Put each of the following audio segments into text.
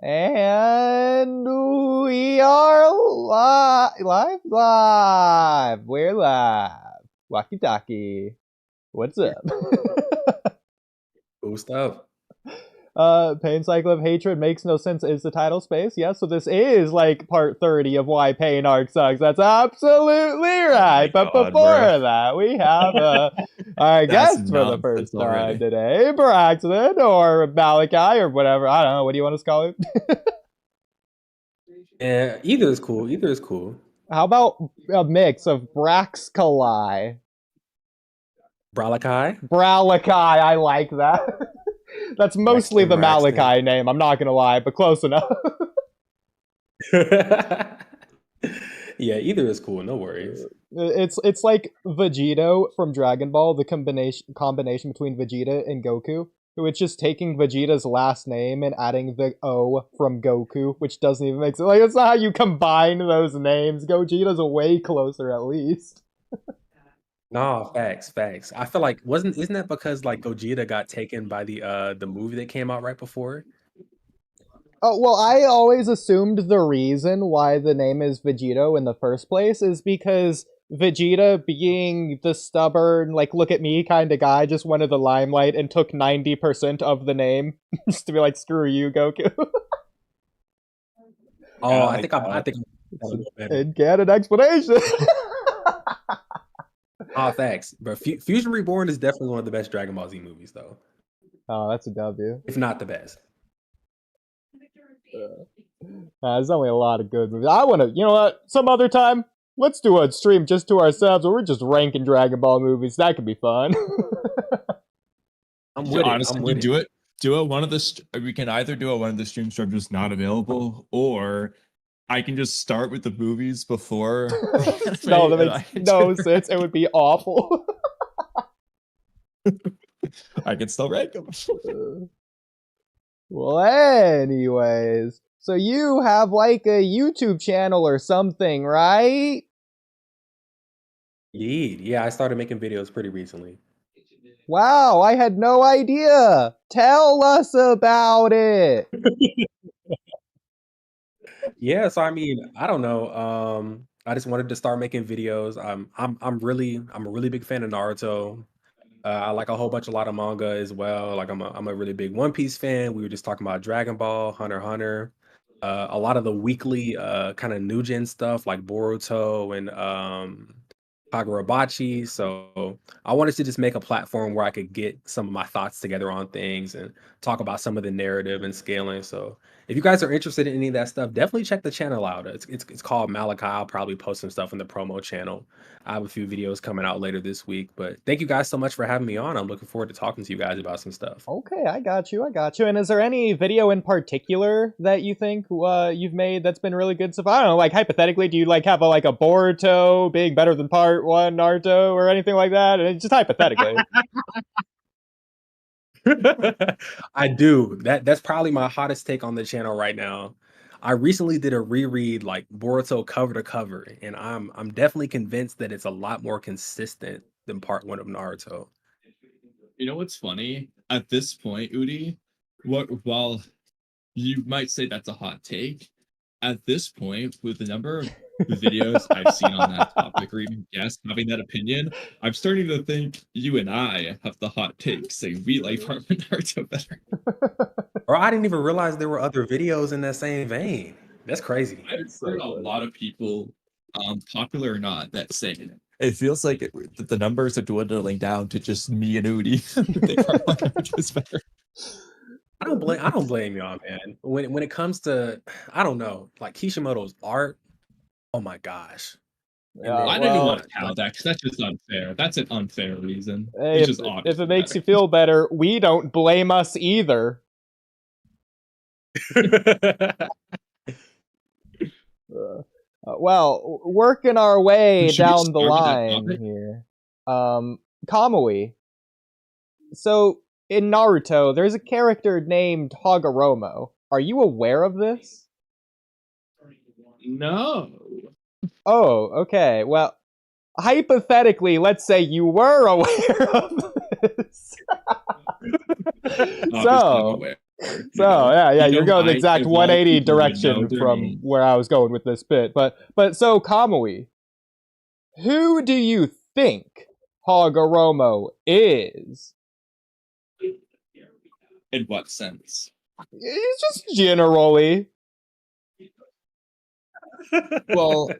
And we are live. We're live. Walky Talky. What's up? Cool stuff. Pain Cycle of Hatred makes no sense is the title space. Yeah, so this is like part 30 of why Pain Arc sucks. That's absolutely right. But God, before bruh. that, we have our That's guest for the first nonsense time already. today, Braxton or Malachi or whatever. I don't know. What do you want us to call it? Yeah, either is cool. Either is cool. How about a mix of Braxkali? Bralakai. Bralachi, I like that. That's mostly the Braxton. Malachi name, I'm not gonna lie, but close enough. Yeah, either is cool. No worries. It's like Vegito from Dragon Ball, the combination between Vegeta and Goku. So it's just taking Vegeta's last name and adding the O from Goku, which doesn't even make sense. Like, that's not how you combine those names. Gogeta's way closer, at least. Nah, facts. I feel like isn't that because like Gogeta got taken by the movie that came out right before? Oh, well, I always assumed the reason why the name is Vegito in the first place is because Vegeta, being the stubborn, like, look at me kind of guy, just wanted the limelight and took 90% of the name just to be like, screw you, Goku. Oh, I think I think And get an explanation. facts. But Fusion Reborn is definitely one of the best Dragon Ball Z movies, though. Oh, that's a W. If not the best. There's only a lot of good movies. I want to, you know what? Some other time, let's do a stream just to ourselves where we're just ranking Dragon Ball movies. That could be fun. I'm with Honestly, it. I'm with do it. Do it. We can either do it one of the streams are just not available, or I can just start with the movies before. No, that makes no sense. It would be awful. I can still rank them. Well, anyways, so you have like a YouTube channel or something, right? Yeah, I started making videos pretty recently. Wow, I had no idea. Tell us about it. Yeah, so I mean, I don't know. I just wanted to start making videos. I'm a really big fan of Naruto. I like a lot of manga as well. Like I'm a really big One Piece fan. We were just talking about Dragon Ball, Hunter x Hunter. A lot of the weekly kind of new gen stuff like Boruto and Hagoromo. So I wanted to just make a platform where I could get some of my thoughts together on things and talk about some of the narrative and scaling. So if you guys are interested in any of that stuff, definitely check the channel out. It's called Malachi. I'll probably post some stuff in the promo channel. I have a few videos coming out later this week. But thank you guys so much for having me on. I'm looking forward to talking to you guys about some stuff. Okay, I got you. And is there any video in particular that you think you've made that's been really good so far? I don't know, like hypothetically, do you like have a Boruto being better than part one Naruto or anything like that? And just hypothetically. I do. That's probably my hottest take on the channel right now. I recently did a reread like Boruto cover to cover, and I'm definitely convinced that it's a lot more consistent than part one of Naruto. You know what's funny? At this point, Oodie, while you might say that's a hot take, at this point, with the number of videos I've seen on that topic, or even guests having that opinion, I'm starting to think you and I have the hot take, saying we like part one Naruto better. Or I didn't even realize there were other videos in that same vein. That's crazy. I've heard a lot of people, popular or not, that say it. It feels like the numbers are dwindling down to just me and Oodie. They part one Naruto is better. I don't blame y'all, man. When it comes to, I don't know, like Kishimoto's art, oh my gosh. Yeah, I don't even want to count that because that's just unfair. That's an unfair reason. Hey, it's just if it makes you feel better, we don't blame us either. Well, working our way down the line here. Kamui. So, in Naruto, there's a character named Hagoromo. Are you aware of this? No. Oh, okay. Well, hypothetically, let's say you were aware of this. So, So yeah, You you're know, going the I exact of all 180 people would know direction their from names. where I was going with this bit. But so Kamui, who do you think Hagoromo is? In what sense? It's just generally. Well,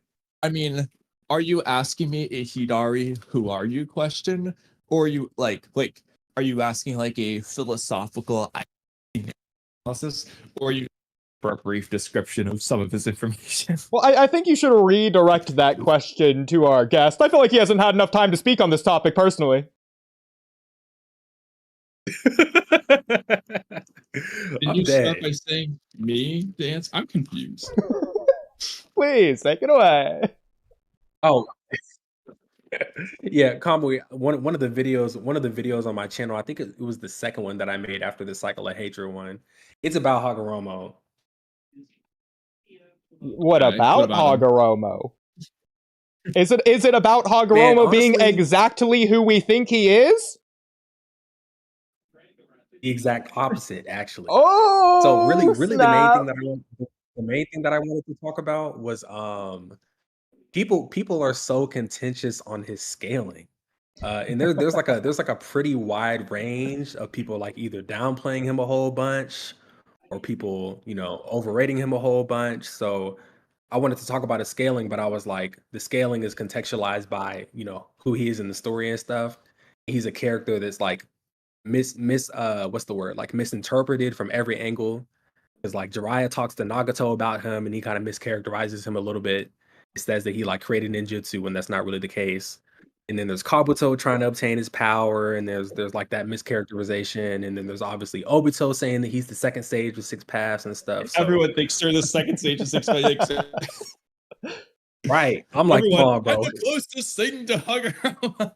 I mean, are you asking me a Hidari who are you question? Or are you like are you asking like a philosophical analysis? Or are you for a brief description of some of his information? Well, I think you should redirect that question to our guest. I feel like he hasn't had enough time to speak on this topic personally. Did you start by saying me, Dance? I'm confused. Please take it away. Oh, yeah, Kamui. One of the videos on my channel. I think it was the second one that I made after the Cycle of Hatred one. It's about Hagoromo. What Okay, what about about him? Hagoromo? Is it about Man, Hagoromo being honestly, exactly who we think he is? the exact opposite, actually. Oh, So really, the main thing snap. that I wanted to talk about was people are so contentious on his scaling. And there's like a pretty wide range of people like either downplaying him a whole bunch or people, overrating him a whole bunch. So I wanted to talk about his scaling, but I was like, the scaling is contextualized by, who he is in the story and stuff. He's a character that's like what's the word? Like misinterpreted from every angle. Because like Jiraiya talks to Nagato about him and he kind of mischaracterizes him a little bit. It says that he like created ninjutsu when that's not really the case. And then there's Kabuto trying to obtain his power, and there's like that mischaracterization, and then there's obviously Obito saying that he's the second stage with six paths and stuff. So Everyone thinks they're the second stage of 6x6. right, I'm like, come Everyone, on, bro. I'm the closest thing to Hagoromo.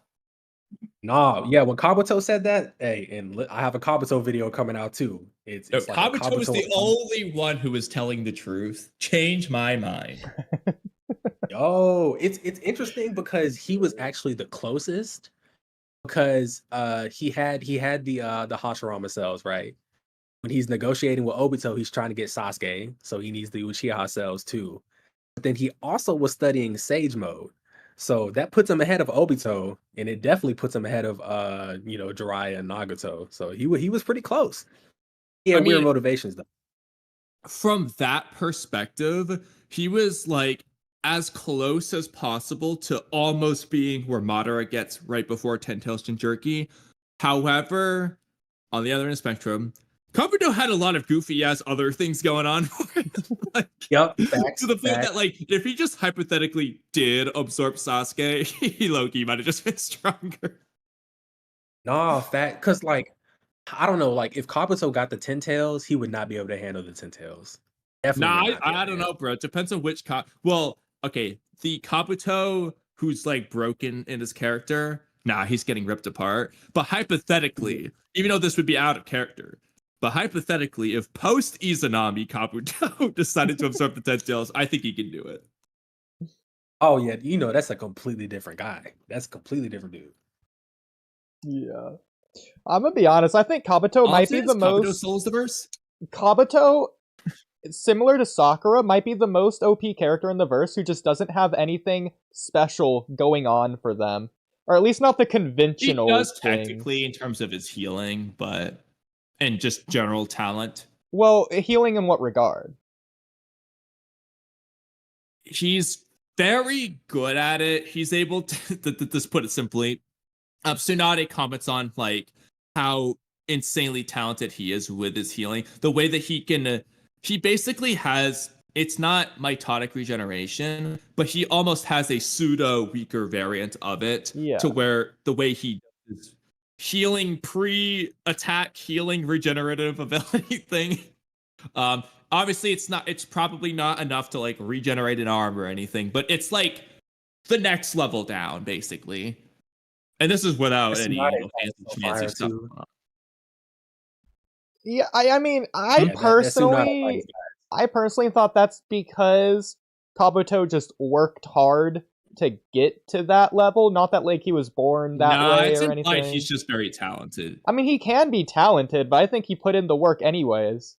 Nah, yeah, when Kabuto said that, hey, and I have a Kabuto video coming out too. It's No, like a Kabuto was Kabuto. the only one who was telling the truth. Change my mind. Oh, it's interesting because he was actually the closest because he had the Hashirama cells, right? When he's negotiating with Obito, he's trying to get Sasuke, so he needs the Uchiha cells too. But then he also was studying Sage Mode. So that puts him ahead of Obito, and it definitely puts him ahead of Jiraiya and Nagato. So he was pretty close. He I had weird mean, motivations though. from that perspective, he was like as close as possible to almost being where Madara gets right before Ten Tails Jinchuriki. However, on the other end of the spectrum, Kabuto had a lot of goofy ass other things going on. Like, Yep, to the point facts. that like if he just hypothetically did absorb Sasuke, he low-key might have just been stronger. Nah, fact, because like I don't know, like if Kabuto got the ten tails, he would not be able to handle the ten tails. Definitely Nah, would not be able I to don't know, handle. bro. It depends on which well, okay, the Kabuto who's like broken in his character, nah, he's getting ripped apart. But hypothetically, even though this would be out of character, but hypothetically, if post Izanami Kabuto decided to absorb the Ten Tails, I think he can do it. Oh yeah, that's a completely different guy. That's a completely different dude. Yeah. I'm gonna be honest, I think Kabuto might be the Kabuto most... Souls the verse? Kabuto, similar to Sakura, might be the most OP character in the verse who just doesn't have anything special going on for them. Or at least not the He conventional does things. technically in terms of his healing, but and just general talent. Well, healing in what regard? He's very good at it. He's able to just put it simply. Tsunade comments on like how insanely talented he is with his healing. The way that he basically has, it's not mitotic regeneration, but he almost has a pseudo weaker variant of it. Yeah. To where the way he does healing pre-attack healing regenerative ability thing. Obviously it's probably not enough to like regenerate an arm or anything, but it's like the next level down basically. And this is without any fancy stuff. Yeah, I mean, I Yeah, personally thought that's because Kabuto just worked hard to get to that level. Not that like he was born that way it's or implied anything. he's just very talented. I mean, he can be talented, but I think he put in the work anyways.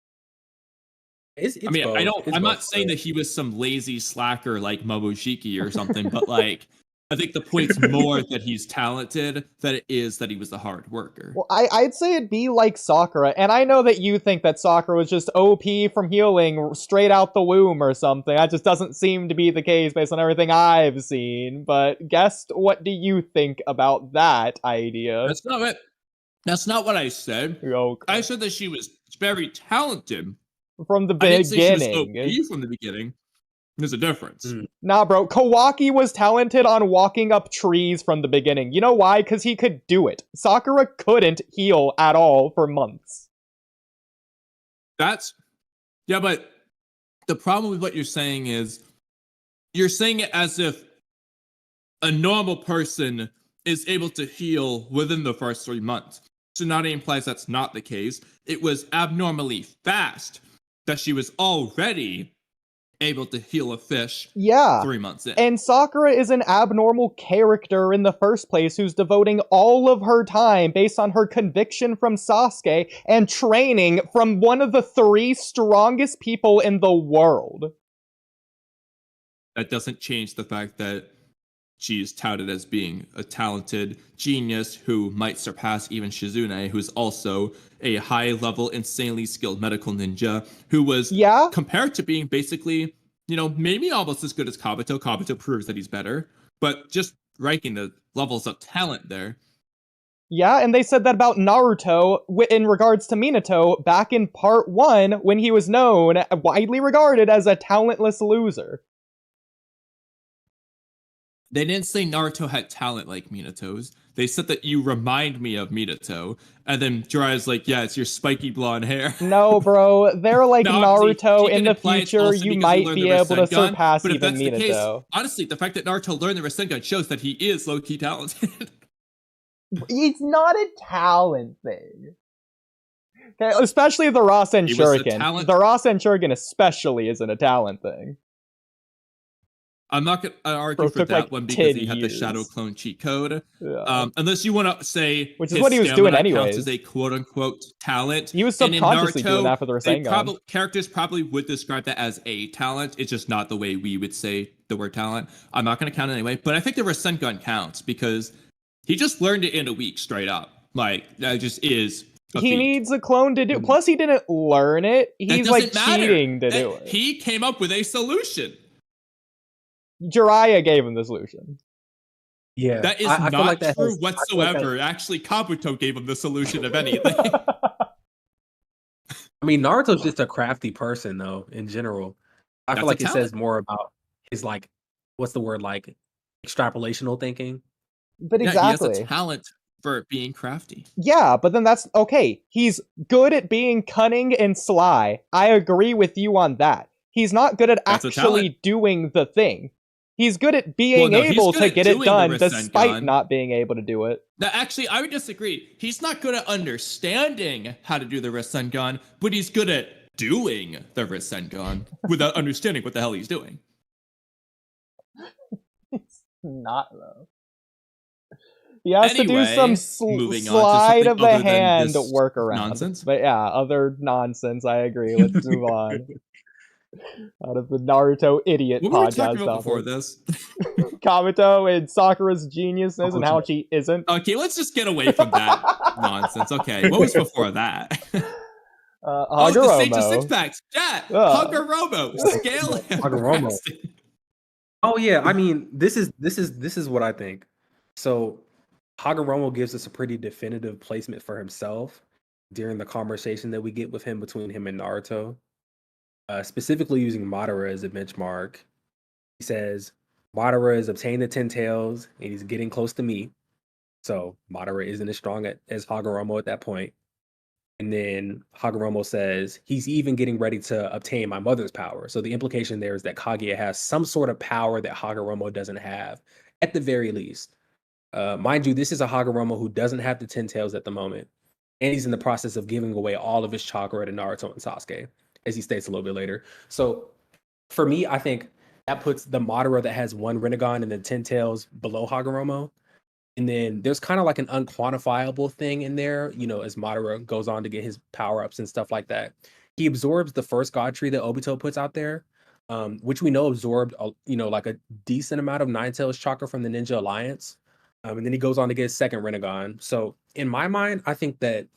It's I mean, both. I'm not saying that he was some lazy slacker like Momoshiki or something, but like, I think the point's more that he's talented than it is that he was a hard worker. Well, I'd say it'd be like Sakura, and I know that you think that Sakura was just OP from healing straight out the womb or something. That just doesn't seem to be the case based on everything I've seen. But guess what do you think about that idea? That's not it. That's not what I said. Okay. I said that she was very talented. From the I didn't say she was beginning. OP from the beginning. There's a difference. Nah, bro. Kawaki was talented on walking up trees from the beginning. You know why? Because he could do it. Sakura couldn't heal at all for months. Yeah, but the problem with what you're saying is you're saying it as if a normal person is able to heal within the first 3 months. Tsunade implies that's not the case. It was abnormally fast that she was already able to heal a fish 3 months in. And Sakura is an abnormal character in the first place who's devoting all of her time based on her conviction from Sasuke and training from one of the 3 strongest people in the world. That doesn't change the fact that she is touted as being a talented genius who might surpass even Shizune, who's also a high-level, insanely skilled medical ninja, who was compared to being basically, maybe almost as good as Kabuto. Kabuto proves that he's better, but just ranking the levels of talent there. Yeah, and they said that about Naruto in regards to Minato back in part 1 when he was known, widely regarded as a talentless loser. They didn't say Naruto had talent like Minato's. They said that you remind me of Minato. And then Jiraiya's like, yeah, it's your spiky blonde hair. No, bro. They're like now, Naruto in the future. You might be able to surpass but even if that's Minato. The case, honestly, the fact that Naruto learned the Rasengan shows that he is low-key talented. It's not a talent thing. Okay, especially the Rasen Shuriken. The Rasen Shuriken especially isn't a talent thing. I'm not going to argue for that one because he had the Shadow Clone cheat code. Yeah. Unless you want to say which is what he was doing anyways. As a quote-unquote talent. He was subconsciously doing that for the Rasengan. Characters probably would describe that as a talent. It's just not the way we would say the word talent. I'm not going to count it anyway. But I think the Rasengan counts because he just learned it in a week straight up. Like, that just is he needs a clone to do. Plus, he didn't learn it. He's like cheating to do it. He came up with a solution. Jiraiya gave him the solution. Yeah, that is not like true whatsoever. Actually, Kabuto gave him the solution of anything. I mean, Naruto's just a crafty person, though. In general, I feel like it says more about his what's the word, extrapolational thinking. But exactly, he has a talent for being crafty. Yeah, but then that's okay. He's good at being cunning and sly. I agree with you on that. He's not good at actually doing the thing. He's good at being able to get it done despite not being able to do it. Now, actually, I would disagree. He's not good at understanding how to do the Rasengan, but he's good at doing the Rasengan without understanding what the hell he's doing. It's not, though. He has to do some slide of the hand workaround. Nonsense. But yeah, other nonsense, I agree. Let's move on. Out of the Naruto idiot podcast. What were we talking about before this? Kabuto and Sakura's geniusness and how she isn't. Okay, let's just get away from that nonsense. Okay, what was before that? Hagoromo. The Sage of Six Packs. Yeah, Hagoromo. Scale him. Hagoromo. Oh yeah, I mean, this is what I think. So Hagoromo gives us a pretty definitive placement for himself during the conversation that we get with him between him and Naruto. Specifically using Madara as a benchmark. He says, Madara has obtained the 10 tails and he's getting close to me. So Madara isn't as strong as Hagoromo at that point. And then Hagoromo says, he's even getting ready to obtain my mother's power. So the implication there is that Kaguya has some sort of power that Hagoromo doesn't have, at the very least. Mind you, this is a Hagoromo who doesn't have the 10 tails at the moment. And he's in the process of giving away all of his chakra to Naruto and Sasuke, as he states a little bit later. So for me, I think that puts the Madara that has one Rinnegan and then 10 tails below Hagoromo. And then there's kind of like an unquantifiable thing in there, as Madara goes on to get his power-ups and stuff like that. He absorbs the first god tree that Obito puts out there, which we know absorbed, like a decent amount of Nine Tails chakra from the Ninja Alliance. And then he goes on to get his second Rinnegan. So in my mind, I think that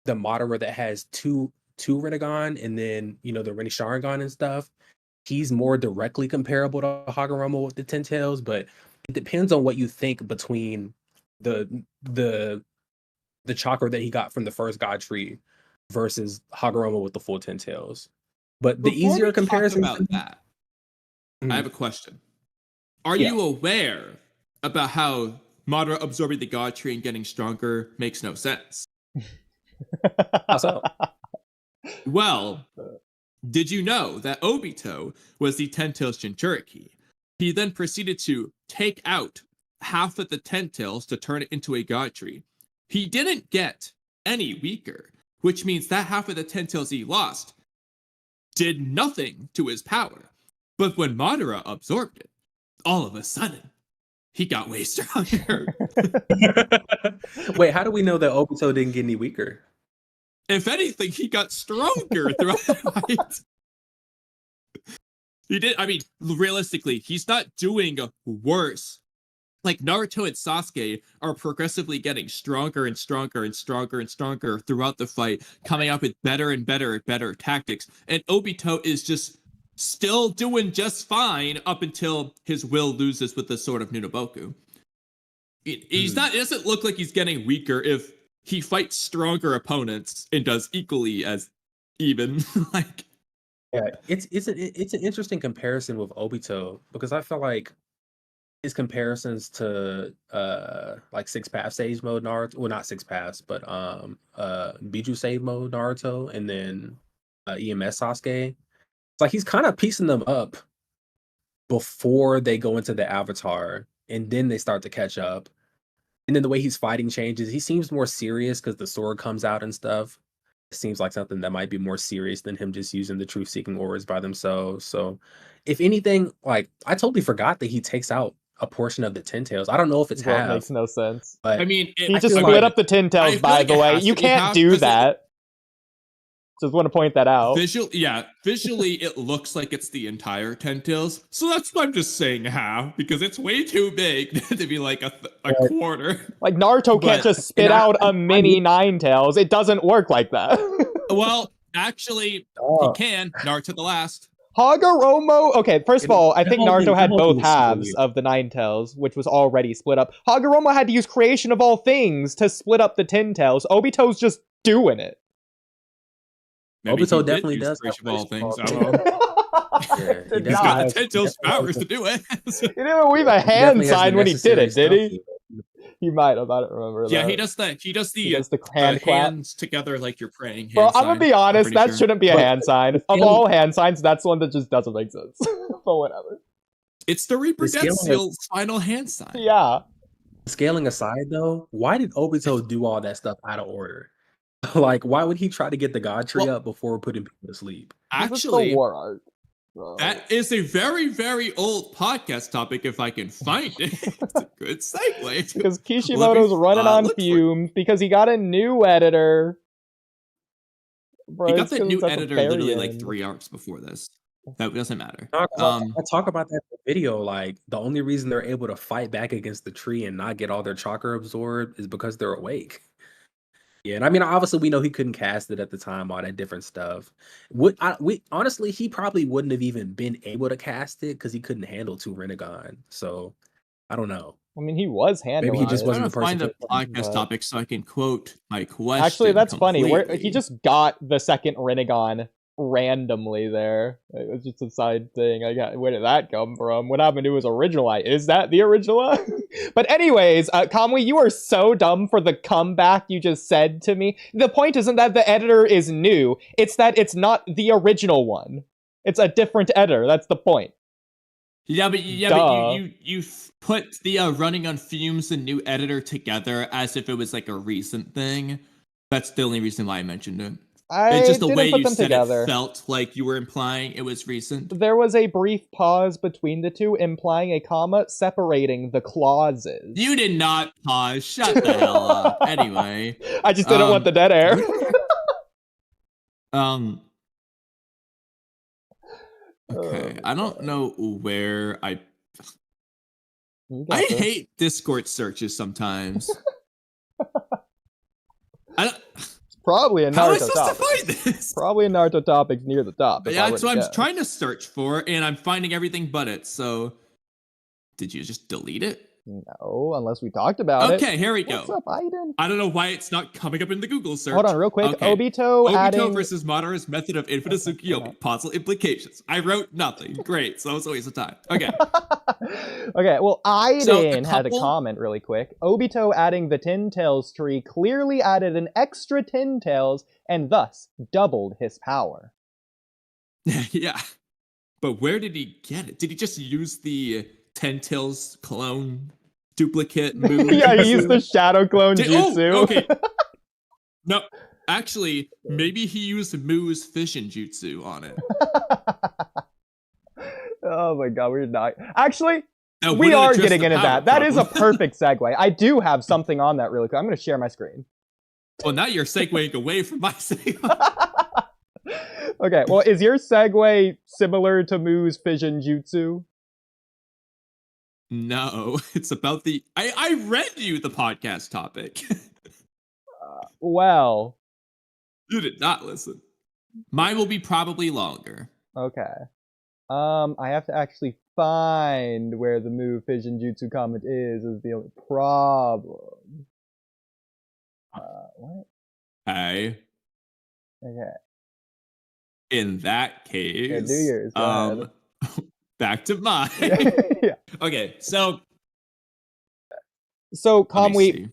the Madara that has two Rinnegan and then, the Rinne Sharingan and stuff, he's more directly comparable to Hagoromo with the 10 tails, but it depends on what you think between the chakra that he got from the first god tree versus Hagoromo with the full 10 tails. But the Before easier we comparison talk about that, I have a question. Are you aware about how Madara absorbing the god tree and getting stronger makes no sense? How so? Well, did you know that Obito was the 10 tails Jinchuriki? He then proceeded to take out half of the 10 tails to turn it into a god tree. He didn't get any weaker, which means that half of the 10 tails he lost did nothing to his power. But when Madara absorbed it, all of a sudden, he got way stronger. Wait, how do we know that Obito didn't get any weaker? If anything, he got stronger throughout the fight. He did. I mean, realistically, he's not doing worse. Like Naruto and Sasuke are progressively getting stronger and stronger and stronger and stronger throughout the fight, coming up with better and better and better tactics. And Obito is just still doing just fine up until his will loses with the sword of Nunoboku. He's not. It doesn't look like he's getting weaker if he fights stronger opponents and does equally as even. Like, yeah, it's an interesting comparison with Obito because I feel like his comparisons to like Six Path Sage Mode Naruto, well not Six Paths, but Biju Sage Mode Naruto, and then EMS Sasuke. It's like he's kind of piecing them up before they go into the Avatar, and then they start to catch up. And then the way he's fighting changes. He seems more serious because the sword comes out and stuff. It seems like something that might be more serious than him just using the truth-seeking auras by themselves. So, if anything, like I totally forgot that he takes out a portion of the 10 tails. I don't know if it's Well, it half. makes no sense. But I mean, He just split up the 10 tails, by the way. You can't do that. Just want to point that out. Visually, it looks like it's the entire 10 tails. So that's why I'm just saying half, because it's way too big to be like a quarter. Like, Naruto can't just spit out a mini 9 tails. It doesn't work like that. Well, actually, he can. Naruto the last. Hagoromo, okay, first of all, I think Naruto had both halves of the 9 tails, which was already split up. Hagoromo had to use creation of all things to split up the 10 tails. Obito's just doing it. Maybe Obito definitely does creation of all things. I don't know. Did He's not. got the 10 tails powers to do it. He didn't weave a hand sign when he did it, did he? He might have. I don't remember. Yeah, that. he does that. He does the hand clap. hands together like you're praying. Bro, I'm gonna be honest. That shouldn't be a But- hand sign. Of all hand signs, that's one that just doesn't make sense. But whatever. It's the Reaper The Death scaling Seal's final hand sign. Yeah. Scaling aside, though, why did Obito do all that stuff out of order? Like, why would he try to get the god tree up before putting people to sleep? This is Actually, the war art. Bro. that is a very, very old podcast topic if I can find it. It's a good segue. Because Kishimoto's running on fumes because he got a new editor. Bro, He got it's that 'cause new it's at the editor very literally like end. 3 arcs before this. That doesn't matter. I talk about that in the video. Like, the only reason they're able to fight back against the tree and not get all their chakra absorbed is because they're awake. Yeah, and I mean, obviously, we know he couldn't cast it at the time, all that different stuff. Honestly, he probably wouldn't have even been able to cast it because he couldn't handle 2 Rinnegan. So, I don't know. I mean, he was handling Maybe he just it. wasn't I'm the trying to person find the to- podcast but- topic so I can quote my question. Actually, that's funny. Where completely. he just got the second Rinnegan randomly there. It was just a side thing. Where did that come from? What happened to his original eye? Is that the original eye? But anyways, Kamui, you are so dumb for the comeback you just said to me. The point isn't that the editor is new. It's that it's not the original one. It's a different editor. That's the point. But you put the running on fumes and new editor together as if it was like a recent thing. That's the only reason why I mentioned it. I It's just the didn't way put you them said together. it felt like you were implying it was recent. There was a brief pause between the two, implying a comma separating the clauses. You did not pause. Shut the hell up. Anyway. I just didn't want the dead air. Okay. I don't know where I this. hate Discord searches sometimes. It's probably a Naruto How am I supposed topic. to find this? Probably a Naruto topic near the top. Yeah, that's what I'm trying to search for, and I'm finding everything but it. So, did you just delete it? No, unless we talked about it. Okay, here we go. What's up, Aiden? I don't know why it's not coming up in the Google search. Hold on, real quick. Okay. Obito adding... versus Madara's method of infinite Tsukiyomi. Possible implications. I wrote nothing. Great, so it's a waste of time. Okay. Okay, well, Aiden had a couple- comment really quick. Obito adding the Tin Tails tree clearly added an extra Tin Tails and thus doubled his power. Yeah. But where did he get it? Did he just use the Ten Tails clone duplicate move? Yeah, he used the Shadow Clone Jutsu. Oh, okay. No, actually, maybe he used Moo's Fission Jutsu on it. Oh my god, we're not... Actually, Now, we are address getting the into power that. That is a problem. perfect segue. I do have something on that really quick. I'm going to share my screen. Well, now you're segueing away from my segue. Okay, well, is your segue similar to Moo's Fission Jutsu? No, it's about the... I read you the podcast topic. Well... You did not listen. Mine will be probably longer. Okay. I have to actually find where the Moo Fission Jutsu comment is the only problem. What? Okay. Okay. In that case... Yeah, do yours. Go ahead. Back to mine. Yeah. Okay, so... So, Let me Kamui, see.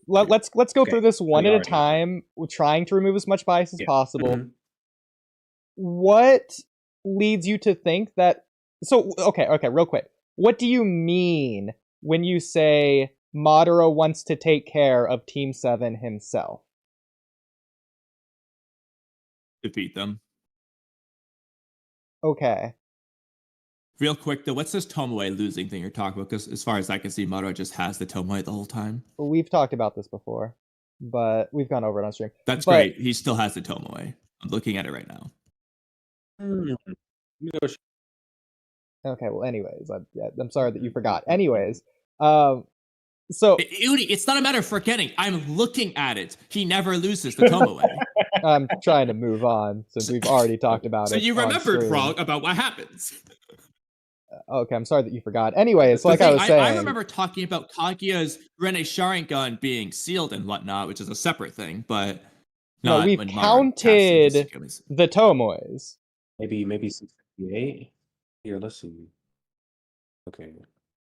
let's go through this one We at a already- time, trying to remove as much bias as Yeah. possible. Mhm. What leads you to think that... So, okay, real quick. What do you mean when you say Madara wants to take care of Team 7 himself? Defeat them. Okay. Real quick, though, what's this Tomoe losing thing you're talking about? Because as far as I can see, Madara just has the Tomoe the whole time. We've talked about this before, but we've gone over it on stream. That's But- great. He still has the Tomoe. I'm looking at it right now. Okay, well, anyways, I'm sorry that you forgot. Anyways, so Oodie, it's not a matter of forgetting. I'm looking at it. He never loses the Tomoe. I'm trying to move on since we've already talked about So it. you on remembered stream. wrong about what happens. Okay, I'm sorry that you forgot. Anyways, The like I thing, was saying, I remember talking about Kaguya's Rene Sharingan being sealed and whatnot, which is a separate thing, but No, not we've when Madara counted casts into Tsukuyomi's. the Tomoes. Maybe 68. Here, let's see. Okay.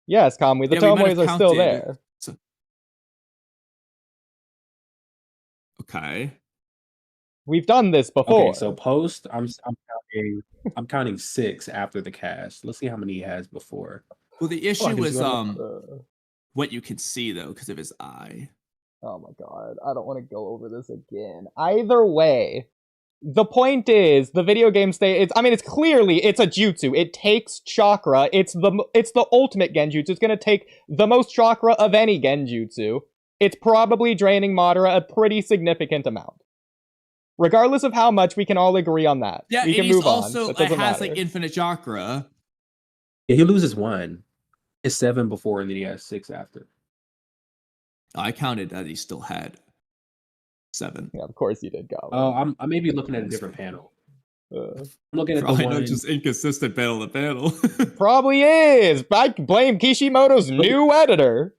Yes, Kamui, the Yeah, we might Tomoes have are still counted. there. Okay. We've done this before. Okay, so post, I'm counting 6 after the cast. Let's see how many he has before. Well, the issue can was you what you can see though, because of his eye. Oh my god, I don't want to go over this again. Either way, the point is, the video game it's clearly, it's a jutsu. It takes chakra. It's the ultimate genjutsu. It's gonna take the most chakra of any genjutsu. It's probably draining Madara a pretty significant amount. Regardless of how much, we can all agree on that. Yeah, we and can he's move on. also That doesn't has matter. like infinite chakra. Yeah, he loses 1. It's 7 before, and then he has 6 after. I counted that he still had 7. Yeah, of course you did, go. Oh, I may be looking at a different panel. I'm looking at Probably the not one. just inconsistent panel to panel. Probably is. I blame Kishimoto's new editor.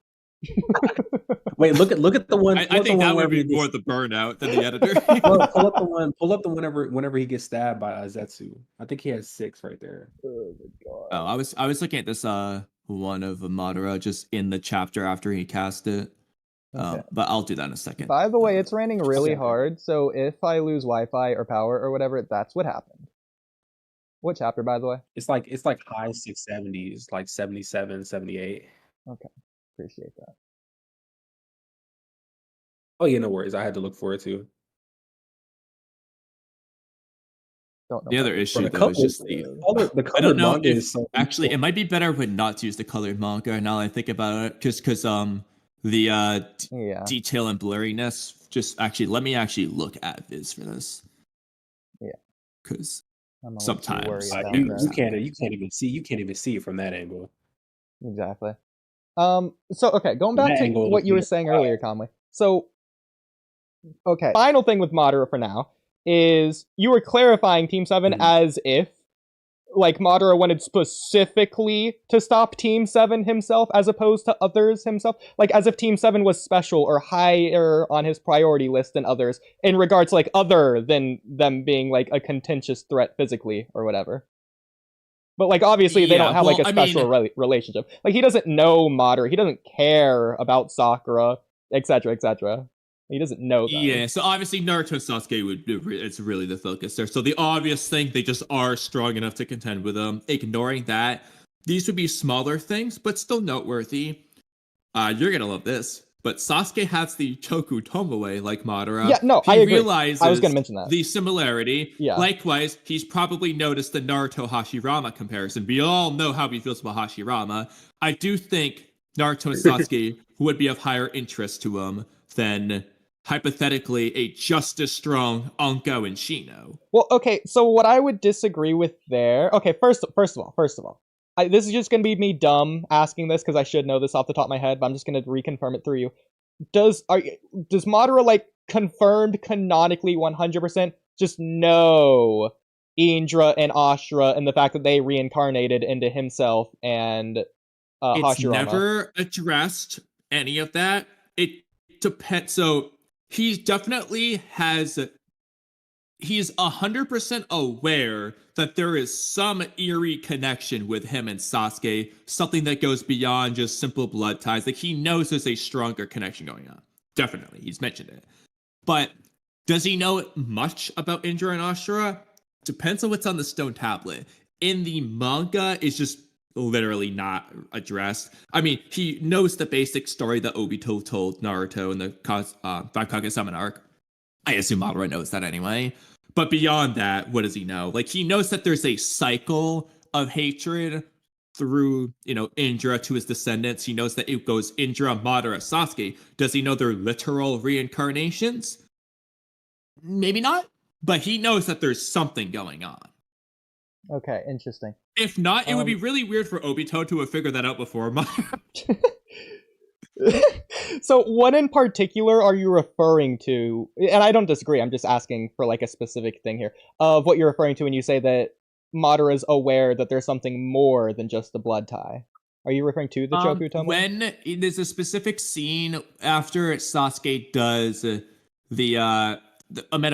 Wait, look at the one. I pull up think the that one would be whenever he more gets- the burnout than the editor. pull up the one. Pull up the whenever he gets stabbed by Zetsu. I think he has 6 right there. Oh my god. Oh, I was looking at this one of Madara just in the chapter after he cast it. Okay. But I'll do that in a second. By the way, it's raining really Okay. hard, so if I lose Wi-Fi or power or whatever, that's what happened. What chapter, by the way? It's like high 670s, like 77, 78. Appreciate that. Oh yeah, no worries. I had to look for it too. Don't know. The other about this. For issue the though is color, just the I don't colored know manga if is so actually it beautiful. might be better would not to use the colored manga now that I think about it, just because the Yeah, detail and blurriness. Just actually let me actually look at Viz for this yeah. because I'm a little too worried sometimes about You errors that. happen. you can't even see it from that angle. Exactly. So okay, going From back that to angle, it what looks you were more saying flat. earlier, Kamui. So okay, final thing with Madara for now is you were clarifying Team 7 Mhm. as if like Madara wanted specifically to stop Team 7 himself as opposed to others himself. Like as if Team 7 was special or higher on his priority list than others in regards to like other than them being like a contentious threat physically or whatever. But like obviously they don't Yeah, have like well, a I special mean, relationship. Like he doesn't know Madara, he doesn't care about Sakura, etc., etc. He doesn't know them. yeah. So obviously Naruto and Sasuke it's really the focus there. So the obvious thing, they just are strong enough to contend with them. Ignoring that, these would be smaller things, but still noteworthy. You're gonna love this. But Sasuke has the Choku Tomoe like Yeah, Madara. no, I He agree. I was gonna realizes mention that. the similarity. Yeah. Likewise, he's probably noticed the Naruto Hashirama comparison. We all know how he feels about Hashirama. I do think Naruto and Sasuke would be of higher interest to him than hypothetically a just as strong Anko and Shino. Well, okay, so what I would disagree with there. Okay, first of all, this is just gonna be me dumb asking this because I should know this off the top of my head, but I'm just gonna reconfirm it through you. Does Madara like confirmed canonically 100% just know Indra and Ashura and the fact that they reincarnated into himself and It's Hashirama? never addressed any of that. It depends. So he definitely has. He's 100% aware that there is some eerie connection with him and Sasuke, something that goes beyond just simple blood ties. Like he knows there's a stronger connection going on. Definitely, he's mentioned it. But does he know much about Indra and Ashura? Depends on what's on the stone tablet. In the manga, it's just literally not addressed. I mean, he knows the basic story that Obito told Naruto in the Five Kage Summon arc. I assume Madara knows that anyway. But beyond that, what does he know? Like he knows that there's a cycle of hatred through, Indra to his descendants. He knows that it goes Indra, Madara, Sasuke. Does he know they're literal reincarnations? Maybe not. But he knows that there's something going on. Okay, interesting. If not, it would be really weird for Obito to have figured that out before Madara. So what in particular are you referring to? And I don't disagree, I'm just asking for like a specific thing here of what you're referring to when you say that Madara is aware that there's something more than just the blood tie. Are you referring to the Choku Tomoe? When there's a specific scene after Sasuke does the Ameto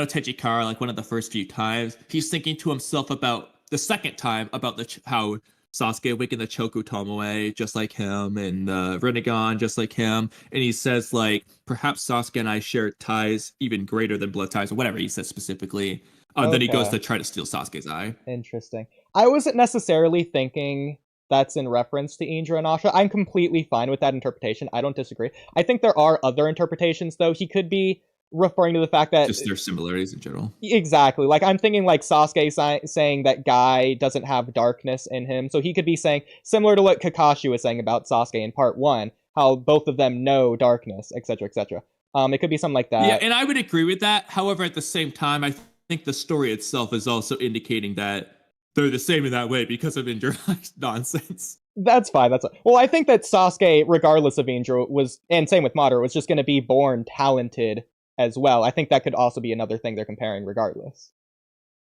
Tejikara, like one of the first few times, he's thinking to himself about the second time about how Sasuke awakened the Choku Tomoe just like him and Rinnegan just like him. And he says, like, perhaps Sasuke and I share ties even greater than blood ties, or whatever he says specifically. Then he goes Okay. to try to steal Sasuke's eye. Interesting. I wasn't necessarily thinking that's in reference to Indra and Ashura. I'm completely fine with that interpretation. I don't disagree. I think there are other interpretations, though. He could be referring to the fact that Just their similarities in general. exactly, like I'm thinking like Sasuke saying that Guy doesn't have darkness in him, so he could be saying similar to what Kakashi was saying about Sasuke in part 1, how both of them know darkness, etc., etc. It could be something like that. Yeah, and I would agree with that. However, at the same time, I think the story itself is also indicating that they're the same in that way because of Indra nonsense. That's fine. Well, I think that Sasuke, regardless of Indra, was, and same with Madara, was just going to be born talented as well. I think that could also be another thing they're comparing, regardless.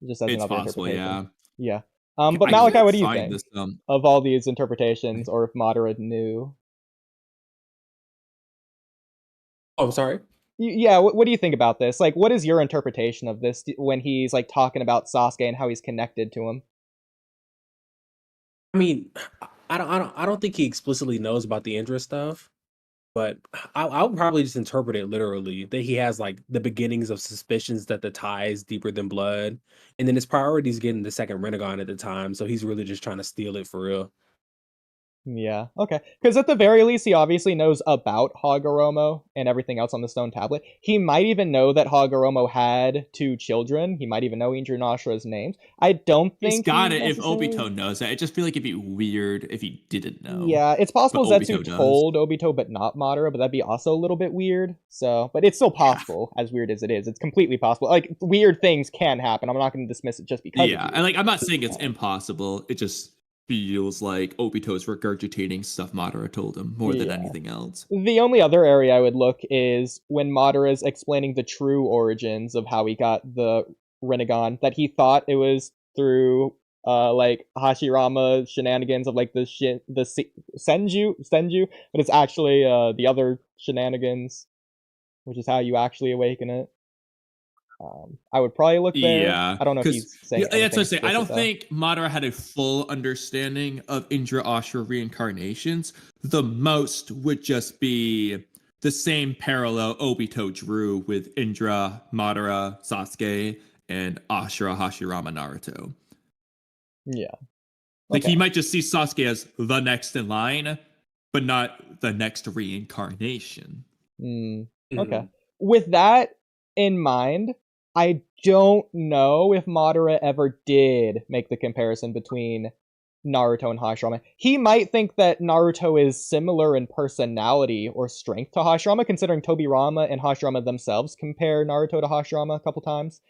Just as It's another possible, interpretation. yeah. But I Malachi, can't what do you find think this, of all these interpretations, or if Madara knew? Oh, I'm sorry. Yeah, what do you think about this? Like, what is your interpretation of this when he's like talking about Sasuke and how he's connected to him? I mean, I don't think he explicitly knows about the Indra stuff, but I would probably just interpret it literally that he has like the beginnings of suspicions that the tie is deeper than blood, and then his priority is getting the second Rinnegan at the time, so he's really just trying to steal it for real. Yeah, okay. Because at the very least, he obviously knows about Hagoromo and everything else on the stone tablet. He might even know that Hagoromo had 2 children. He might even know Indra and Ashura's names. I don't He's think got he it if necessarily... Obito knows that. I just feel like it'd be weird if he didn't know. Yeah, it's But possible Zetsu Obito does. told Obito but not Madara, but that'd be also a little bit weird. So, but it's still Yeah. possible, as weird as it is. It's completely possible. Like, weird things can happen. I'm not going to dismiss it just because Yeah. it's And weird. like I'm not saying it's impossible. It just feels like Obito is regurgitating stuff Madara told him more than Yeah. anything else. The only other area I would look is when Madara is explaining the true origins of how he got the Rinnegan, that he thought it was through like Hashirama shenanigans of like Senju, but it's actually the other shenanigans, which is how you actually awaken it. I would probably look there. Yeah, I don't know if he's saying yeah, that's what I say. I don't though. think Madara had a full understanding of Indra Ashura reincarnations. The most would just be the same parallel Obito drew with Indra, Madara, Sasuke, and Ashura Hashirama Naruto. Yeah. Like Okay. he might just see Sasuke as the next in line, but not the next reincarnation. Okay. With that in mind, I don't know if Madara ever did make the comparison between Naruto and Hashirama. He might think that Naruto is similar in personality or strength to Hashirama, considering Tobirama and Hashirama themselves compare Naruto to Hashirama a couple times.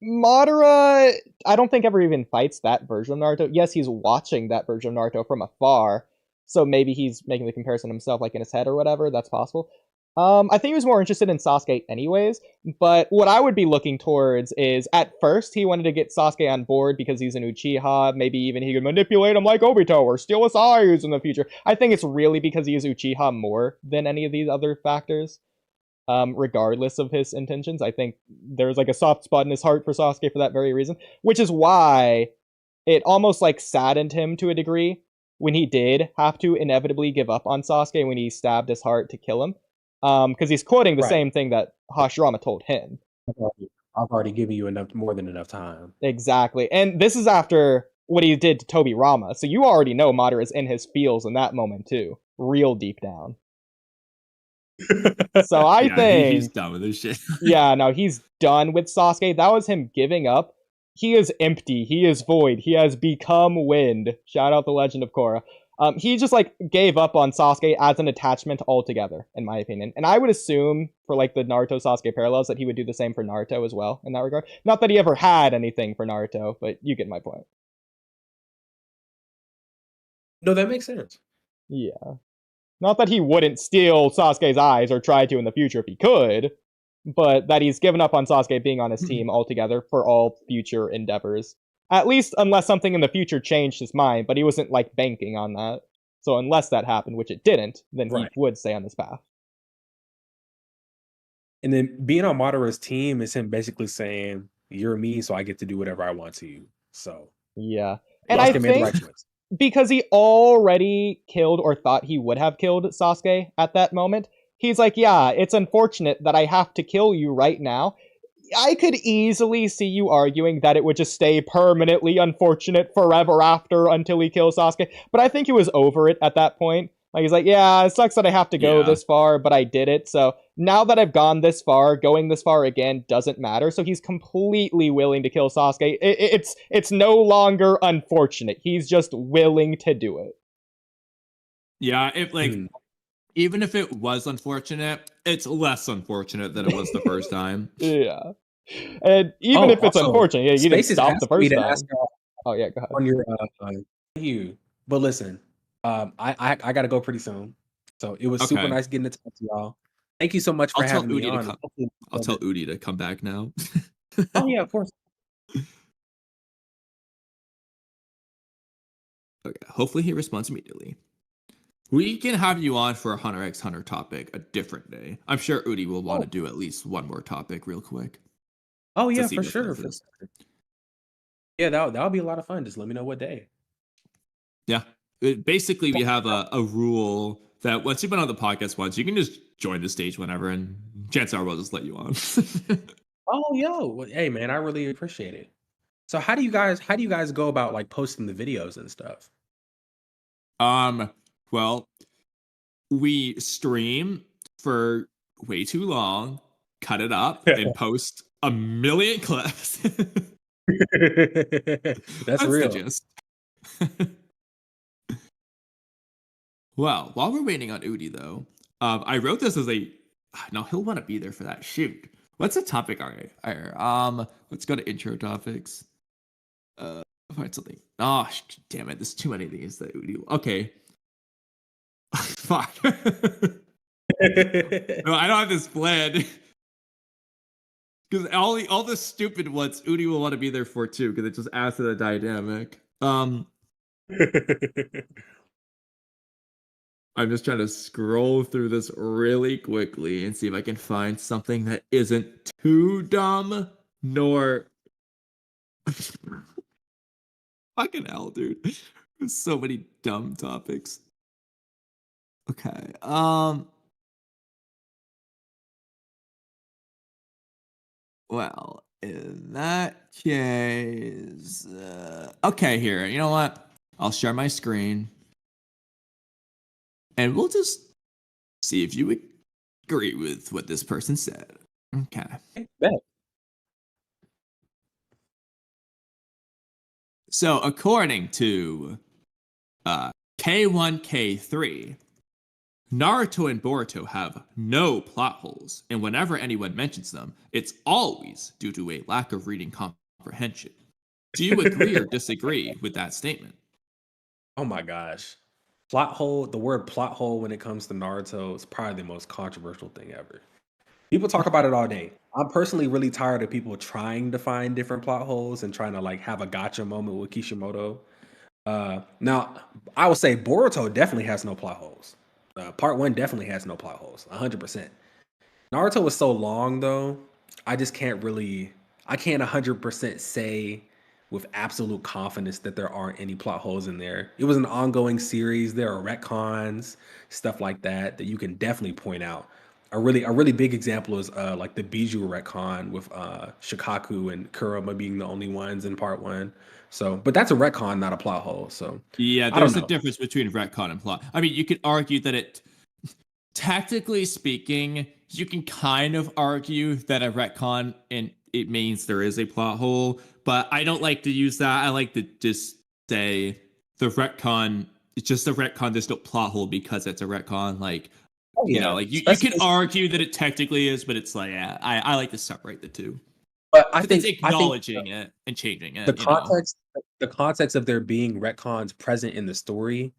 Madara, I don't think ever even fights that version of Naruto. Yes, he's watching that version of Naruto from afar, so maybe he's making the comparison himself, like in his head or whatever. That's possible. I think he was more interested in Sasuke anyways, but what I would be looking towards is, at first, he wanted to get Sasuke on board because he's an Uchiha, maybe even he could manipulate him like Obito or steal his eyes in the future. I think it's really because he is Uchiha more than any of these other factors. Regardless of his intentions, I think there's like a soft spot in his heart for Sasuke for that very reason, which is why it almost like saddened him to a degree when he did have to inevitably give up on Sasuke when he stabbed his heart to kill him. Because he's quoting the same thing that Hashirama told him. I've already given you more than enough time. Exactly. And this is after what he did to Tobirama, so you already know Madara is in his feels in that moment too, real deep down. So I think he's done with this shit. Yeah, no, he's done with Sasuke. That was him giving up. He is empty. He is void. He has become wind. Shout out the Legend of Korra. He just like gave up on Sasuke as an attachment altogether, in my opinion. And I would assume for like the Naruto Sasuke parallels that he would do the same for Naruto as well in that regard. Not that he ever had anything for Naruto, but you get my point. No, that makes sense. Yeah. Not that he wouldn't steal Sasuke's eyes or try to in the future if he could, but that he's given up on Sasuke being on his team altogether for all future endeavors. At least unless something in the future changed his mind, but he wasn't like banking on that. So unless that happened, which it didn't, then he would stay on this path. And then being on Madara's team is him basically saying, "You're me, so I get to do whatever I want to you." So yeah, and I made think the right choice. Because he already killed or thought he would have killed Sasuke at that moment, he's like, yeah, it's unfortunate that I have to kill you right now. I could easily see you arguing that it would just stay permanently unfortunate forever after until he kills Sasuke, but I think he was over it at that point. Like, he's like, yeah, it sucks that I have to go this far, but I did it, so now that I've gone this far, going this far again doesn't matter, so he's completely willing to kill Sasuke. It's no longer unfortunate. He's just willing to do it. Yeah, if like even if it was unfortunate, it's less unfortunate than it was the first time. Yeah. And even if it's unfortunate, yeah, you didn't stop the first time. Oh yeah, go ahead. On your you. But listen, I gotta go pretty soon. So it was super nice getting to talk to y'all. Thank you so much for having me on. I'll tell Oodie to come back now. Oh yeah, of course. Okay, hopefully he responds immediately. We can have you on for a Hunter x Hunter topic a different day. I'm sure Oodie will want to do at least one more topic real quick. Oh yeah, for sure. Yeah, that'll be a lot of fun. Just let me know what day. Yeah. Basically, we have a rule that once you've been on the podcast once, you can just join the stage whenever, and chances are we'll just let you on. Oh, yo, hey man, I really appreciate it. So how do you guys go about like posting the videos and stuff? Well, we stream for way too long, cut it up, and post a million clips. That's The real. gist. Well, while we're waiting on Oodie, though, I wrote this as a. No, he'll want to be there for that. Shoot. What's the topic? All right. Let's go to intro topics. Find something. Oh, damn it! There's too many things that Oodie. Okay. Fuck. No, I don't have this planned. Because all the stupid ones, Oodie will want to be there for too, because it just adds to the dynamic. I'm just trying to scroll through this really quickly and see if I can find something that isn't too dumb nor fucking hell, dude. There's so many dumb topics. Okay. Well, in that case, okay, here. You know what? I'll share my screen. And we'll just see if you agree with what this person said. Okay. Bet. So, according to K1K3, Naruto and Boruto have no plot holes, and whenever anyone mentions them, it's always due to a lack of reading comprehension. Do you agree or disagree with that statement? Oh my gosh. Plot hole, the word plot hole when it comes to Naruto is probably the most controversial thing ever. People talk about it all day. I'm personally really tired of people trying to find different plot holes and trying to like have a gotcha moment with Kishimoto. Now, I would say Boruto definitely has no plot holes. Part 1 definitely has no plot holes, 100%. Naruto was so long though, I can't 100% say with absolute confidence that there aren't any plot holes in there. It was an ongoing series. There are retcons, stuff like that you can definitely point out. A really big example is like the Bijou retcon with Shikaku and Kurama being the only ones in part 1. So, but that's a retcon, not a plot hole. So yeah, there's a difference between retcon and plot. I mean, you could argue that it, tactically speaking, you can kind of argue that a retcon and it means there is a plot hole, but I don't like to use that. I like to just say the retcon, it's just a retcon, there's no plot hole because it's a retcon. Like, you know, like you can argue that it technically is, but it's like, yeah, I like to separate the two. But I think acknowledging it and changing it. The context of there being retcons present in the story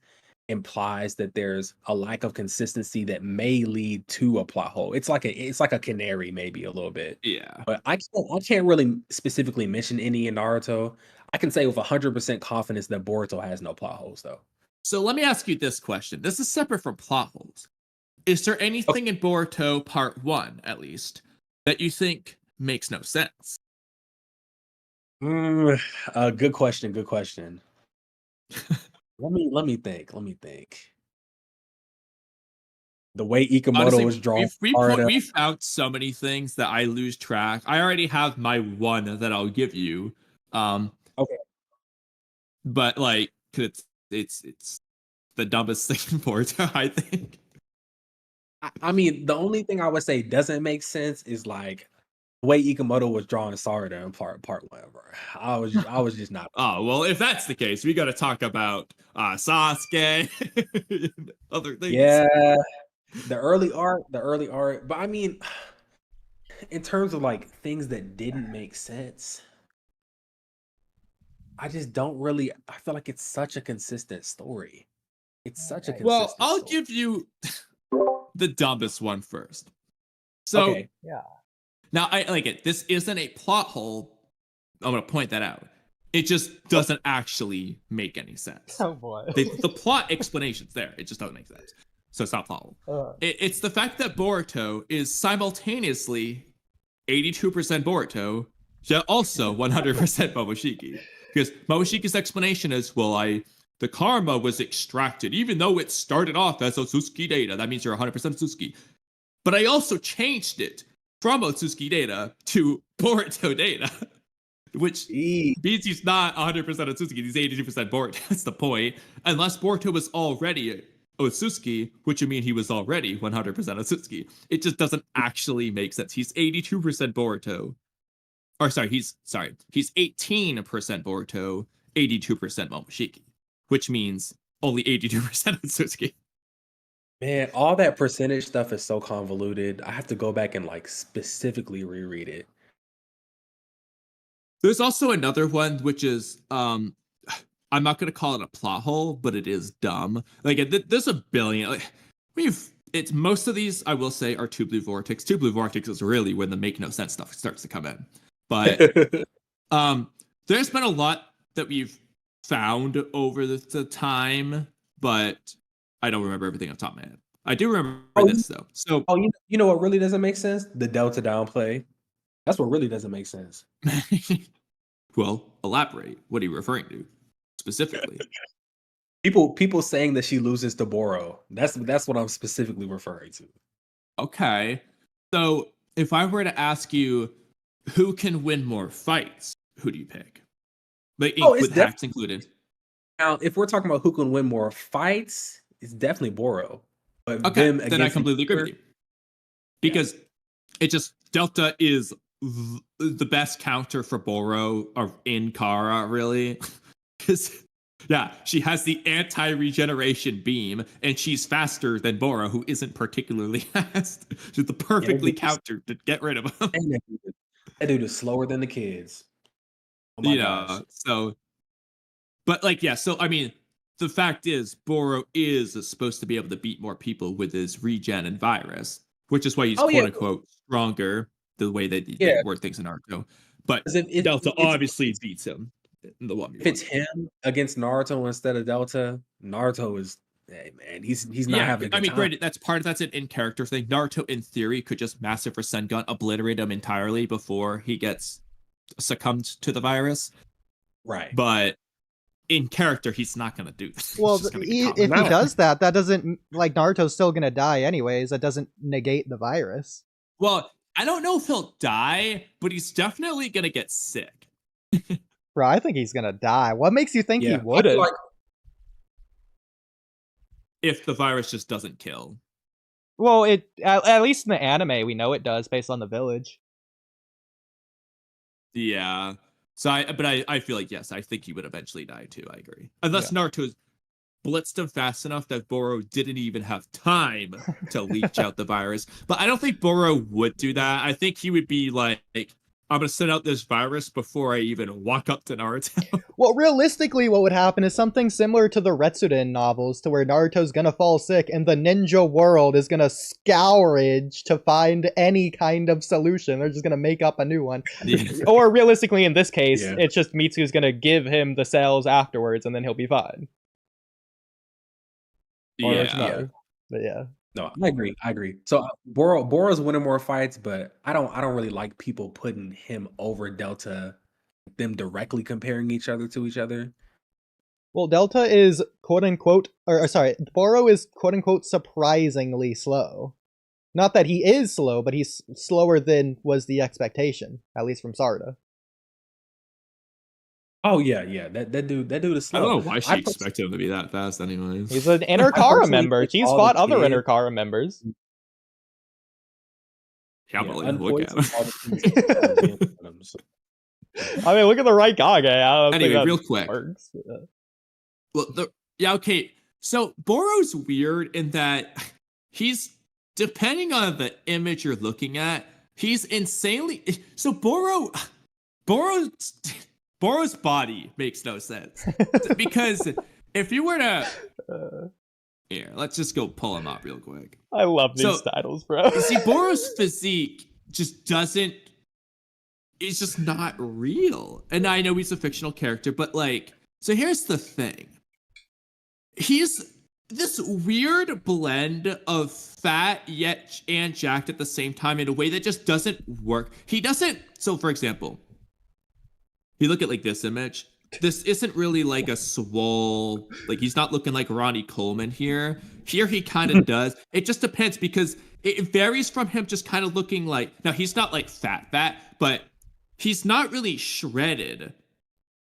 implies that there's a lack of consistency that may lead to a plot hole. It's like a canary, maybe a little bit. Yeah. But I can't really specifically mention any in Naruto. I can say with 100% confidence that Boruto has no plot holes though. So let me ask you this question. This is separate from plot holes. Is there anything in Boruto Part 1, at least, that you think makes no sense? Good question. Let me think. The way Ikamoto Honestly, was drawn. We found so many things that I lose track. I already have my one that I'll give you. Okay. But like, it's the dumbest thing in Boruto, I think. I mean, the only thing I would say doesn't make sense is like the way Ikamoto was drawing Sarada in part 1, bro. I was just not. Oh well, if that's the case, we got to talk about Sasuke, and other things. Yeah, the early art. But I mean, in terms of like things that didn't make sense, I just don't really. I feel like it's such a consistent story. It's such a consistent. Well, I'll story. give you the dumbest one first. So okay. Yeah. Now I like it. This isn't a plot hole. I'm gonna point that out. It just doesn't actually make any sense. Oh boy. The plot explanation's there. It just doesn't make sense. So it's not plot hole. It's the fact that Boruto is simultaneously 82% Boruto, yet also 100% Momoshiki. Because Momoshiki's explanation is, well, the karma was extracted, even though it started off as Otsutsuki data. That means you're 100% Otsutsuki. But I also changed it from Otsutsuki data to Boruto data. which means he's not 100% Otsutsuki. He's 82% Boruto. That's the point. Unless Boruto was already Otsutsuki, which would mean he was already 100% Otsutsuki. It just doesn't actually make sense. He's 82% Boruto. Or sorry, he's 18% Boruto, 82% Momoshiki, which means only 82% Otsutsuki. Man, all that percentage stuff is so convoluted. I have to go back and like specifically reread it. There's also another one, which is I'm not gonna call it a plot hole, but it is dumb. Like there's a billion. Like, it's most of these I will say are Two Blue Vortex. Two Blue Vortex is really when the make no sense stuff starts to come in. But there's been a lot that we've found over the time, but I don't remember everything off the top of my head. I do remember this though. So you know what really doesn't make sense? The Delta downplay. That's what really doesn't make sense. Well, elaborate. What are you referring to specifically? People saying that she loses to Boro. That's what I'm specifically referring to. Okay. So if I were to ask you who can win more fights, who do you pick? Like with hacks included. Now, if we're talking about who can win more fights, it's definitely Boro. But okay, then I completely agree with you. Because it just Delta is the best counter for Boro in Kara, really. Because she has the anti-regeneration beam, and she's faster than Boro, who isn't particularly fast. She's the perfectly counter to get rid of him. That dude is slower than the kids. Oh my gosh. So, but so I mean, the fact is, Boro is supposed to be able to beat more people with his regen and virus, which is why he's quote unquote stronger. The way that they word things in Naruto, but Delta obviously beats him in the one. If it's him against Naruto instead of Delta, Naruto is he's not having a good time. Granted, that's an in character thing. Naruto, in theory, could just massive Rasengan obliterate him entirely before he gets succumbed to the virus. Right, but in character, he's not going to do this. Well, if he does that doesn't Naruto's still going to die anyways. That doesn't negate the virus. Well, I don't know if he'll die, but he's definitely going to get sick. Bro, I think he's going to die. What makes you think he wouldn't? If the virus just doesn't kill. Well, at least in the anime, we know it does based on the village. Yeah. So I feel like, yes, I think he would eventually die too. I agree. Unless Naruto's blitzed him fast enough that Boro didn't even have time to leech out the virus. But I don't think Boro would do that. I think he would be like, I'm going to send out this virus before I even walk up to Naruto. Well, realistically, what would happen is something similar to the Retsuden novels, to where Naruto's going to fall sick and the ninja world is going to scourge to find any kind of solution. They're just going to make up a new one. Or realistically, in this case, it's just Mitsu's going to give him the cells afterwards and then he'll be fine. But no, I agree. So Boro's winning more fights, but I don't really like people putting him over Delta, them directly comparing each other to each other. Well, Delta is quote unquote, Boro is quote unquote surprisingly slow. Not that he is slow, but he's slower than was the expectation, at least from Sarda. Oh yeah. That dude is slow. I don't know why she expected him to be that fast anyways. He's an inner Kara member. She's fought other inner Kara members. Yeah, but look at him. I mean, look at the right Kage. Anyway, real quick. Well, okay. So Boro's weird in that he's, depending on the image you're looking at, he's insanely. So Boro's body makes no sense. Because if you were to... Here, let's just go pull him up real quick. I love these titles, bro. See, Boro's physique just doesn't... It's just not real. And I know he's a fictional character, but so here's the thing. He's this weird blend of fat and jacked at the same time in a way that just doesn't work. He doesn't... So, for example... You look at this image. This isn't really a swole. He's not looking like Ronnie Coleman here. Here he kind of does. It just depends because it varies from him just kind of looking now he's not fat, but he's not really shredded.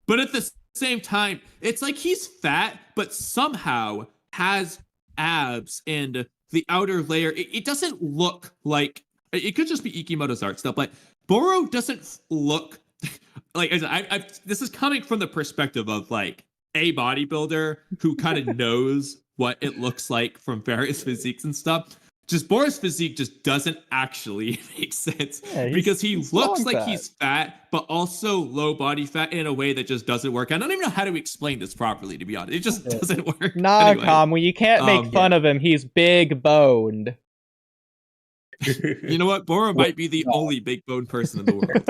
But at the same time, it's like he's fat, but somehow has abs and the outer layer. It doesn't look like it could just be Ikimoto's art style, but Boro doesn't look like this is coming from the perspective of like a bodybuilder who kind of knows what it looks like from various physiques and stuff. Just Boris' physique just doesn't actually make sense because he looks like he's fat, but also low body fat in a way that just doesn't work. I don't even know how to explain this properly, to be honest. It just doesn't work. Nah, anyway, Kamui, you can't make fun of him. He's big boned. You know what? Boro might be the only big bone person in the world.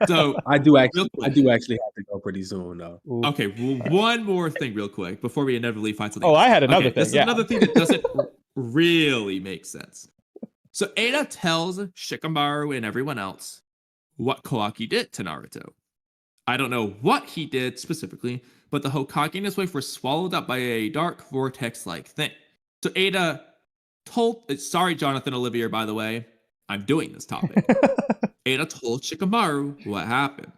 So I do actually have to go pretty soon though. Okay, well, one more thing real quick before we inevitably find something. Oh, I had another thing. This is another thing that doesn't really make sense. So Ada tells Shikamaru and everyone else what Kawaki did to Naruto. I don't know what he did specifically, but the Hokage and his wife were swallowed up by a dark vortex-like thing. So Ada told, sorry, Jonathan Olivier, by the way, I'm doing this topic. Ada told Shikamaru what happened.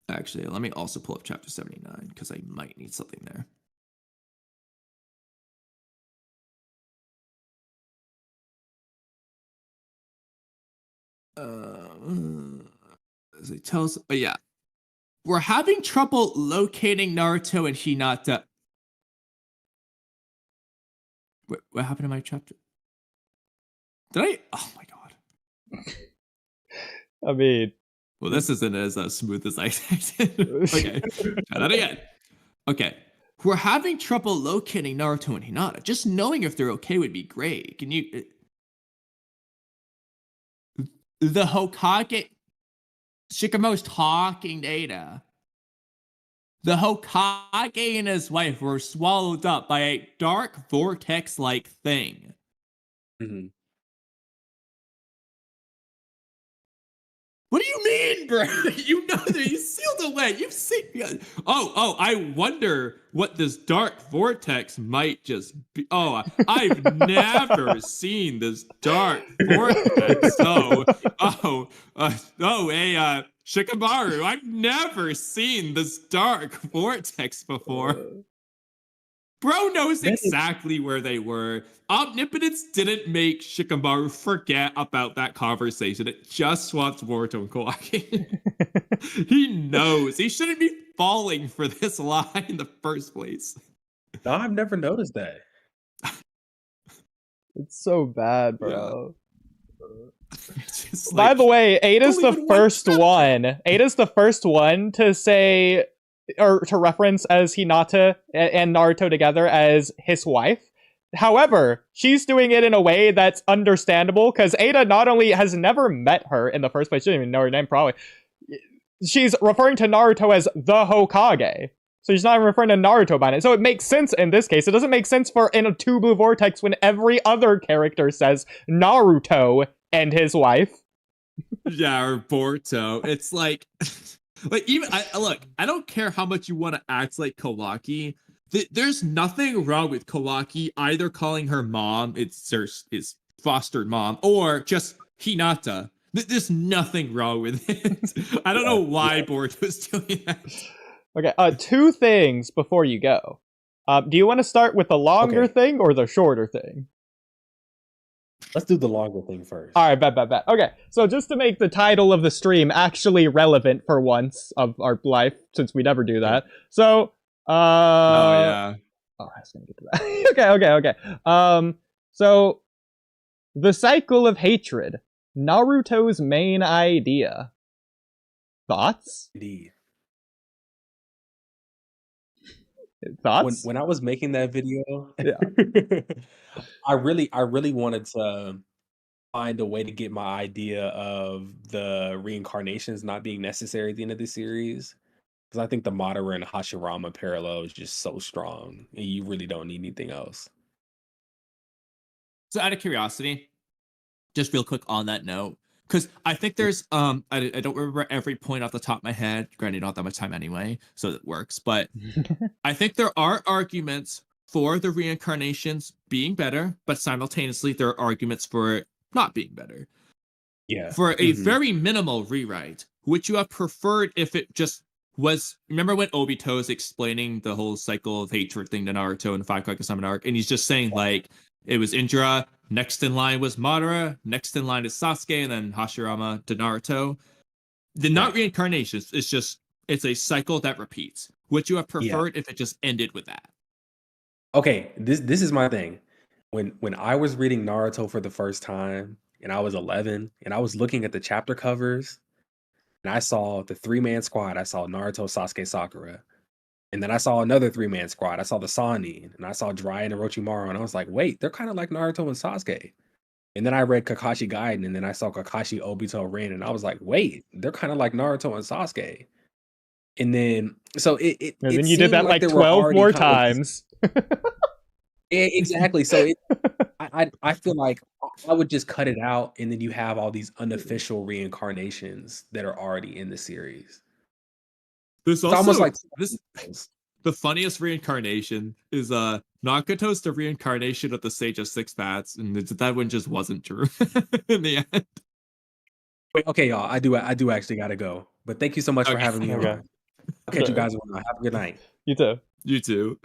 Actually, let me also pull up chapter 79 because I might need something there. As it tells, but yeah, we're having trouble locating Naruto and Hinata. What happened to my chapter? Did I? Oh my god. I mean, well, this isn't as smooth as I expected. Okay, try that again. Okay, we're having trouble locating Naruto and Hinata. Just knowing if they're okay would be great. Can you? The Hokage, Shikamaru's talking to Ada. The Hokage and his wife were swallowed up by a dark vortex-like thing. Mm-hmm. What do you mean, bro? You know that you sealed away. You've seen. Oh, I wonder what this dark vortex might just be. Oh, I've never seen this dark vortex. Shikamaru, I've never seen this dark vortex before. Bro knows exactly where they were. Omnipotence didn't make Shikamaru forget about that conversation. It just swapped Boruto and Kawaki. He knows. He shouldn't be falling for this lie in the first place. No, I've never noticed that. It's so bad, bro. Yeah. By the way, Ada's the first one. Ada's the first one to say, or to reference as Hinata and Naruto together as his wife. However, she's doing it in a way that's understandable because Ada not only has never met her in the first place, she didn't even know her name probably. She's referring to Naruto as the Hokage. So she's not even referring to Naruto by name. So it makes sense in this case. It doesn't make sense for in a Two Blue Vortex when every other character says Naruto and his wife. Yeah, or Boruto. It's like even look, I don't care how much you want to act like Kawaki. There's nothing wrong with Kawaki either calling her mom, it's his fostered mom, or just Hinata. There's nothing wrong with it. I don't know why Boruto's doing that. Okay, two things before you go. Do you want to start with the longer thing or the shorter thing? Let's do the longer thing first. Alright, bet. Okay, so just to make the title of the stream actually relevant for once of our life, since we never do that. So, oh yeah. Oh, I was gonna get to that. Okay. So, the cycle of hatred. Naruto's main idea. Thoughts? Indeed. Thoughts? When I was making that video, Yeah. I really wanted to find a way to get my idea of the reincarnations not being necessary at the end of the series. Because I think the Madara and Hashirama parallel is just so strong, and you really don't need anything else. So out of curiosity, just real quick on that note, because I think there's I don't remember every point off the top of my head. Granted, not that much time anyway, so it works. But I think there are arguments for the reincarnations being better, but simultaneously there are arguments for it not being better. Yeah. for a very minimal rewrite. Would you have preferred if it just was? Remember when Obito was explaining the whole cycle of hatred thing to Naruto in the Five Kaku Summon arc, and he's just saying like it was Indra, next in line was Madara, next in line is Sasuke, and then Hashirama to Naruto. The not reincarnations. It's a cycle that repeats. Would you have preferred if it just ended with that? Okay, this is my thing. When I was reading Naruto for the first time and I was 11 and I was looking at the chapter covers and I saw the three-man squad, I saw Naruto, Sasuke, Sakura. And then I saw another three-man squad. I saw the Sannin and I saw Jiraiya and Orochimaru and I was like, "Wait, they're kind of like Naruto and Sasuke." And then I read Kakashi Gaiden and then I saw Kakashi, Obito, Rin and I was like, "Wait, they're kind of like Naruto and Sasuke." And then so And it then you did seemed that like like there were 12 already more kind of these. times. Exactly. So I feel like I would just cut it out, and then you have all these unofficial reincarnations that are already in the series. There's It's almost also like this. The funniest reincarnation is Nagato's the reincarnation of the Sage of Six Paths, and that one just wasn't true in the end. wait, okay, y'all. I do actually gotta go. But thank you so much for Okay. having me Okay. on. I'll catch you guys around. Have a good night. You too. You too.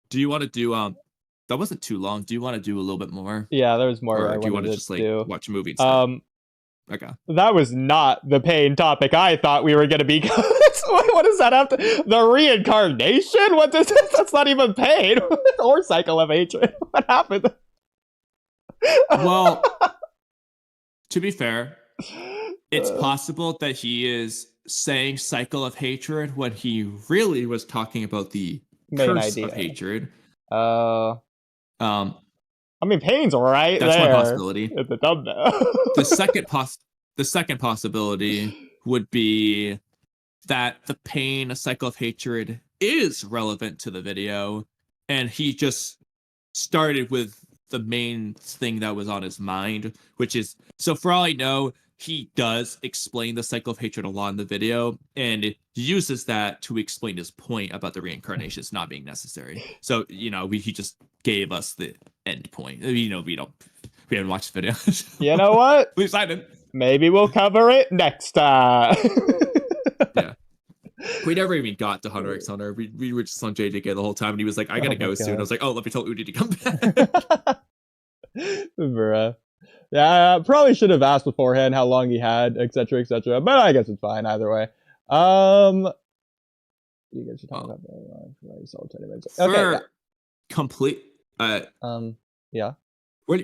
Do you want to do that wasn't too long. Do you want to do a little bit more? Yeah, there was more Or I do you want wanted to to just like do. watch a movie and stuff? Okay. That was not the pain topic I thought we were going to be. What does that have to? The reincarnation? What does that's not even pain or cycle of hatred. What happened? Well, to be fair, it's possible that he is saying cycle of hatred when he really was talking about the Main curse idea. of hatred. I mean, pain's right That's there. one possibility. At the thumbnail. The second possibility would be that the pain, a cycle of hatred, is relevant to the video, and he just started with the main thing that was on his mind, which is, so for all I know, he does explain the cycle of hatred a lot in the video, and it uses that to explain his point about the reincarnations not being necessary. So, he just gave us the end point. We haven't watched the video. You know what? At least I didn't. Maybe we'll cover it next time. Yeah. We never even got to Hunter x Hunter. We were just on JJK the whole time, and he was like, "I gotta go soon." I was like, "Oh, let me tell Oodie to come back." Bruh. Yeah, I probably should have asked beforehand how long he had, etc., etc. But I guess it's fine either way. You guys should talk about that. 20 minutes. Okay. For complete. Yeah.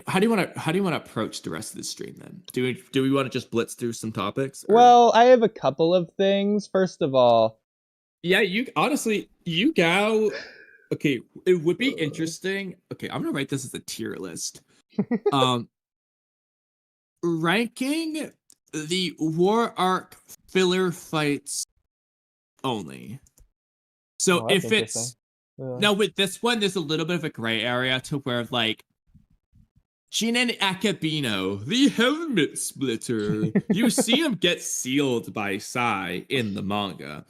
How do you want to approach the rest of the stream then? Do we want to just blitz through some topics? Or? Well, I have a couple of things. First of all, yeah, you go. Okay, it would be interesting. Okay, I'm gonna write this as a tier list. Ranking the war arc filler fights only. So if it's now with this one, there's a little bit of a gray area to where like. Jinen Akabino, the helmet splitter. You see him get sealed by Sai in the manga.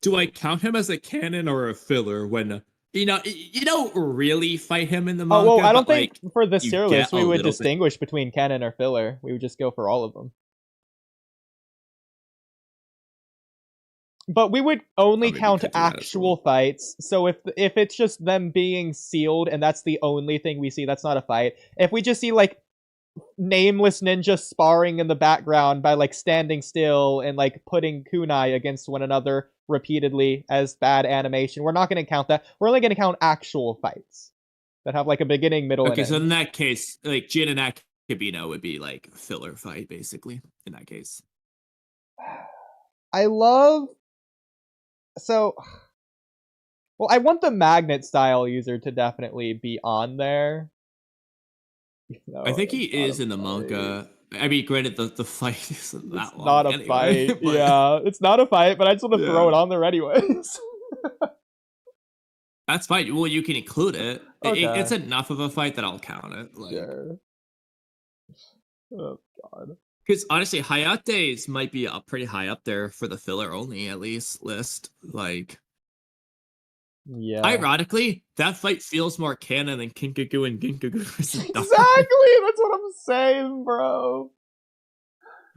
Do I count him as a canon or a filler when you don't really fight him in the manga? Oh, well, I don't think like, for this tier list we would distinguish between canon or filler. We would just go for all of them. But we would only count actual fights. So if it's just them being sealed and that's the only thing we see, that's not a fight. If we just see like nameless ninjas sparring in the background by like standing still and like putting kunai against one another repeatedly as bad animation, we're not going to count that. We're only going to count actual fights that have like a beginning, middle, and end. So in that case, like Jin and Akabino would be like filler fight basically in that case. I want the magnet style user to definitely be on there. I think he is in the manga. I mean, granted, the fight isn't that long. It's not a fight. But... Yeah, it's not a fight, but I just want to throw it on there anyways. That's fine. Well, you can include it. Okay. It's enough of a fight that I'll count it. Like... Sure. Oh, God. Because honestly, Hayate's might be pretty high up there for the filler only, at least, list. Like, Yeah. Ironically, that fight feels more canon than Kinkaku and Ginkaku versus Exactly! Naruto. That's what I'm saying, bro.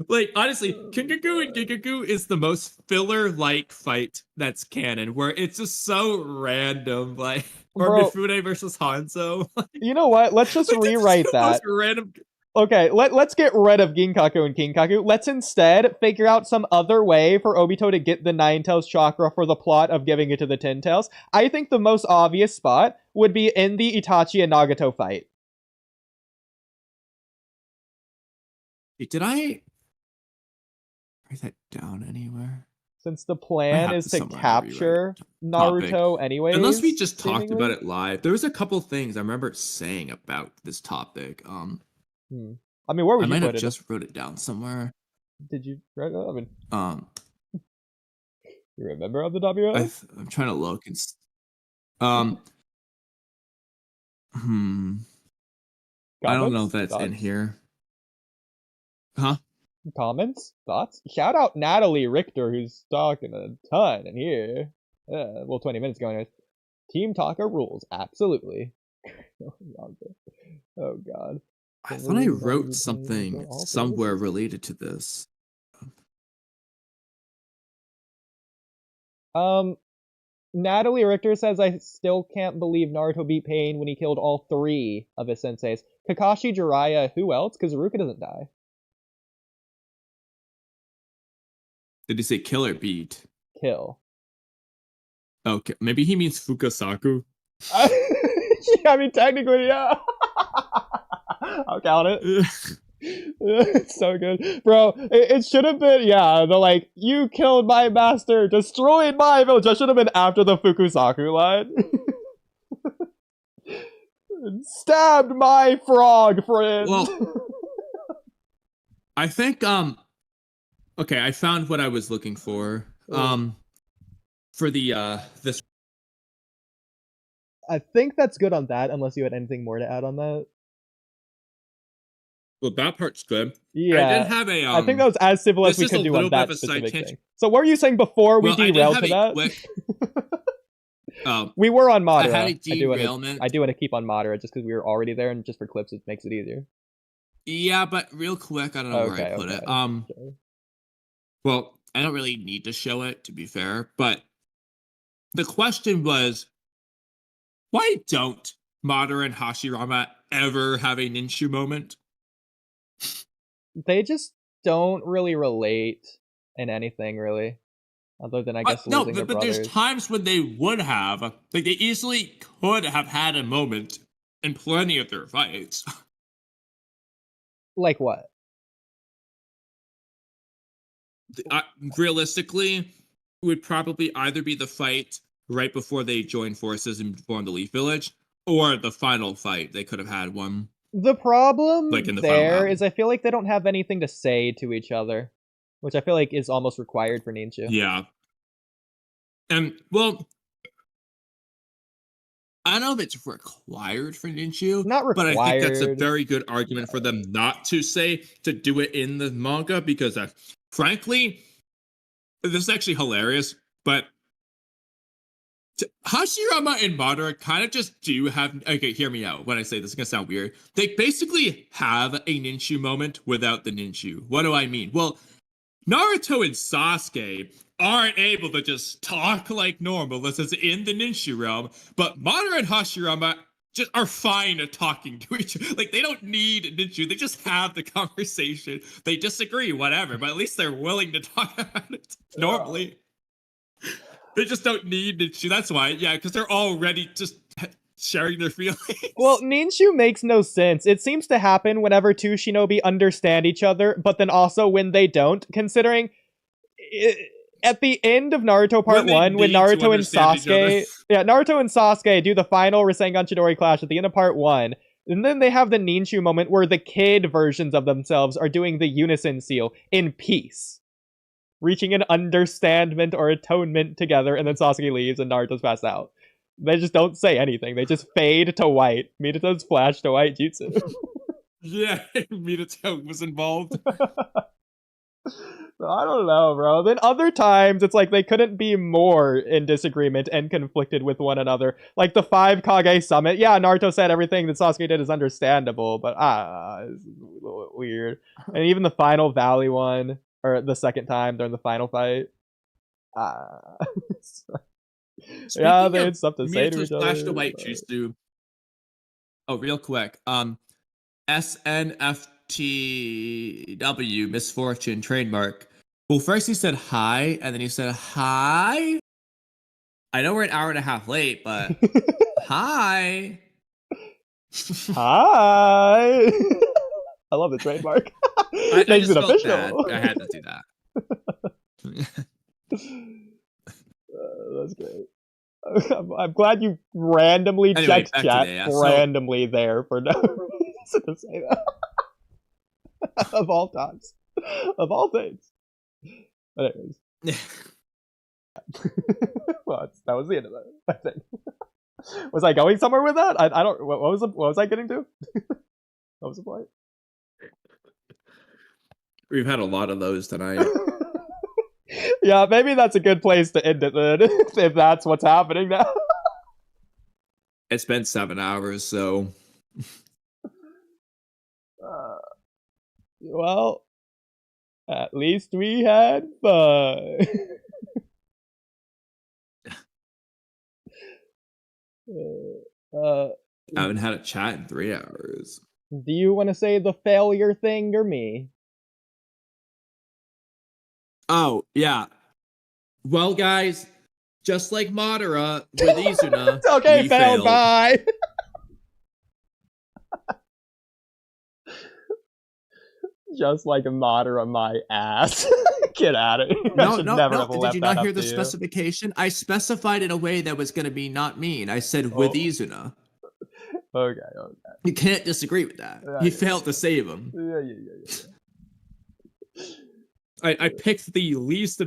Like, honestly, Kinkaku and Ginkaku is the most filler-like fight that's canon, where it's just so random, like, or Bro, Mifune versus Hanzo. you know what? Let's just Like, this is rewrite the most that. random. Okay, let's get rid of Ginkaku and Kinkaku. Let's instead figure out some other way for Obito to get the Nine Tails chakra for the plot of giving it to the Ten Tails. I think the most obvious spot would be in the Itachi and Nagato fight. Did I write that down anywhere? Since the plan have is to to somewhere capture topic. Naruto anyways. Unless we just talked seemingly. about it live. There was a couple things I remember saying about this topic. I mean, where would I you might put have it? just wrote it down somewhere. Did you write it? I mean, you remember on the WS? I'm trying to look and I don't know if that's in here. Huh? Comments? Thoughts? Shout out Natalie Richter, who's talking a ton in here. Well, 20 minutes ago, anyways. Team Talker rules. Absolutely. Oh, God. I thought I wrote something somewhere related to this. Natalie Richter says, I still can't believe Naruto beat Pain when he killed all 3 of his senseis. Kakashi, Jiraiya, who else? Because Ruka doesn't die. Did he say kill or beat? Kill. Okay, maybe he means Fukasaku. Yeah, I mean, technically, yeah. I'll count it. It's so good. Bro, it should have been, yeah, the like, you killed my master, destroyed my village. That should have been after the Fukusaku line. Stabbed my frog friend. Well, I think, okay, I found what I was looking for. For the, this. I think that's good on that, unless you had anything more to add on that. Well, that part's good. Yeah, I did have a. I think that was as simple as we could do on that specific thing. So what were you saying before we derailed to that? We were on Madara. I had a derailment. I do want to keep on Madara just because we were already there, and just for clips, it makes it easier. Yeah, but real quick, I don't know where I put it. Well, I don't really need to show it, to be fair, but the question was, why don't Madara and Hashirama ever have a Ninshu moment? They just don't really relate in anything, really. Other than, I guess, losing their brothers. There's times when they would have. Like, they easily could have had a moment in plenty of their fights. Like what? Realistically, would probably either be the fight right before they join forces and form the Leaf Village, or the final fight. They could have had one. The problem like in the there is I feel like they don't have anything to say to each other, which I feel like is almost required for Ninshu. Yeah. And, well, I don't know if it's required for Ninshu. Not required. But I think that's a very good argument for them not to say, to do it in the manga, because frankly, this is actually hilarious, but Hashirama and Madara kind of just do have, okay, hear me out when I say this, it's gonna sound weird. They basically have a Ninshu moment without the Ninshu. What do I mean? Well, Naruto and Sasuke aren't able to just talk like normal. This is in the Ninshu realm, but Madara and Hashirama just are fine at talking to each other. Like, they don't need Ninshu. They just have the conversation. They disagree, whatever, but at least they're willing to talk about it normally. They just don't need Ninshu. That's why, yeah, because they're already just sharing their feelings. Well, Ninshu makes no sense. It seems to happen whenever two shinobi understand each other, but then also when they don't, considering at the end of Naruto Part 1, when Naruto and Sasuke... Yeah, Naruto and Sasuke do the final Rasengan Chidori clash at the end of Part 1, and then they have the Ninshu moment where the kid versions of themselves are doing the unison seal in peace, reaching an understandment or atonement together, and then Sasuke leaves and Naruto's passed out. They just don't say anything. They just fade to white. Minato's flash to white jutsu. Yeah, Minato was involved. I don't know, bro. Then other times, it's like they couldn't be more in disagreement and conflicted with one another. Like the 5 Kage Summit. Yeah, Naruto said everything that Sasuke did is understandable, but it's a little bit weird. And even the final Valley one, or the second time during the final fight. Yeah, they had stuff to say to each other. The White Jutsu. Oh, real quick. SNFTW, Misfortune, trademark. Well, first he said hi, and then he said hi. I know we're an hour and a half late, but hi. Hi. I love the trademark. Makes it official. Bad. I had to do that. That's great. I'm glad you randomly checked chat randomly there for no reason to say that. Of all times. Of all things. But anyways. Well, that was the end of that, I think. Was I going somewhere with that? I don't. What was I getting to? What was the point? We've had a lot of those tonight. Yeah, maybe that's a good place to end it then, if that's what's happening now. It's been 7 hours, so. Well, at least we had fun. I haven't had a chat in 3 hours. Do you want to say the failure thing or me? Oh, yeah. Well, guys, just like Madara with Izuna, okay, failed. Bye. Just like Madara, my ass. Get at it. No. Did you not hear the specification? I specified in a way that was going to be not mean. I said with Izuna. Okay. You can't disagree with that. He failed to save him. Yeah. I picked the least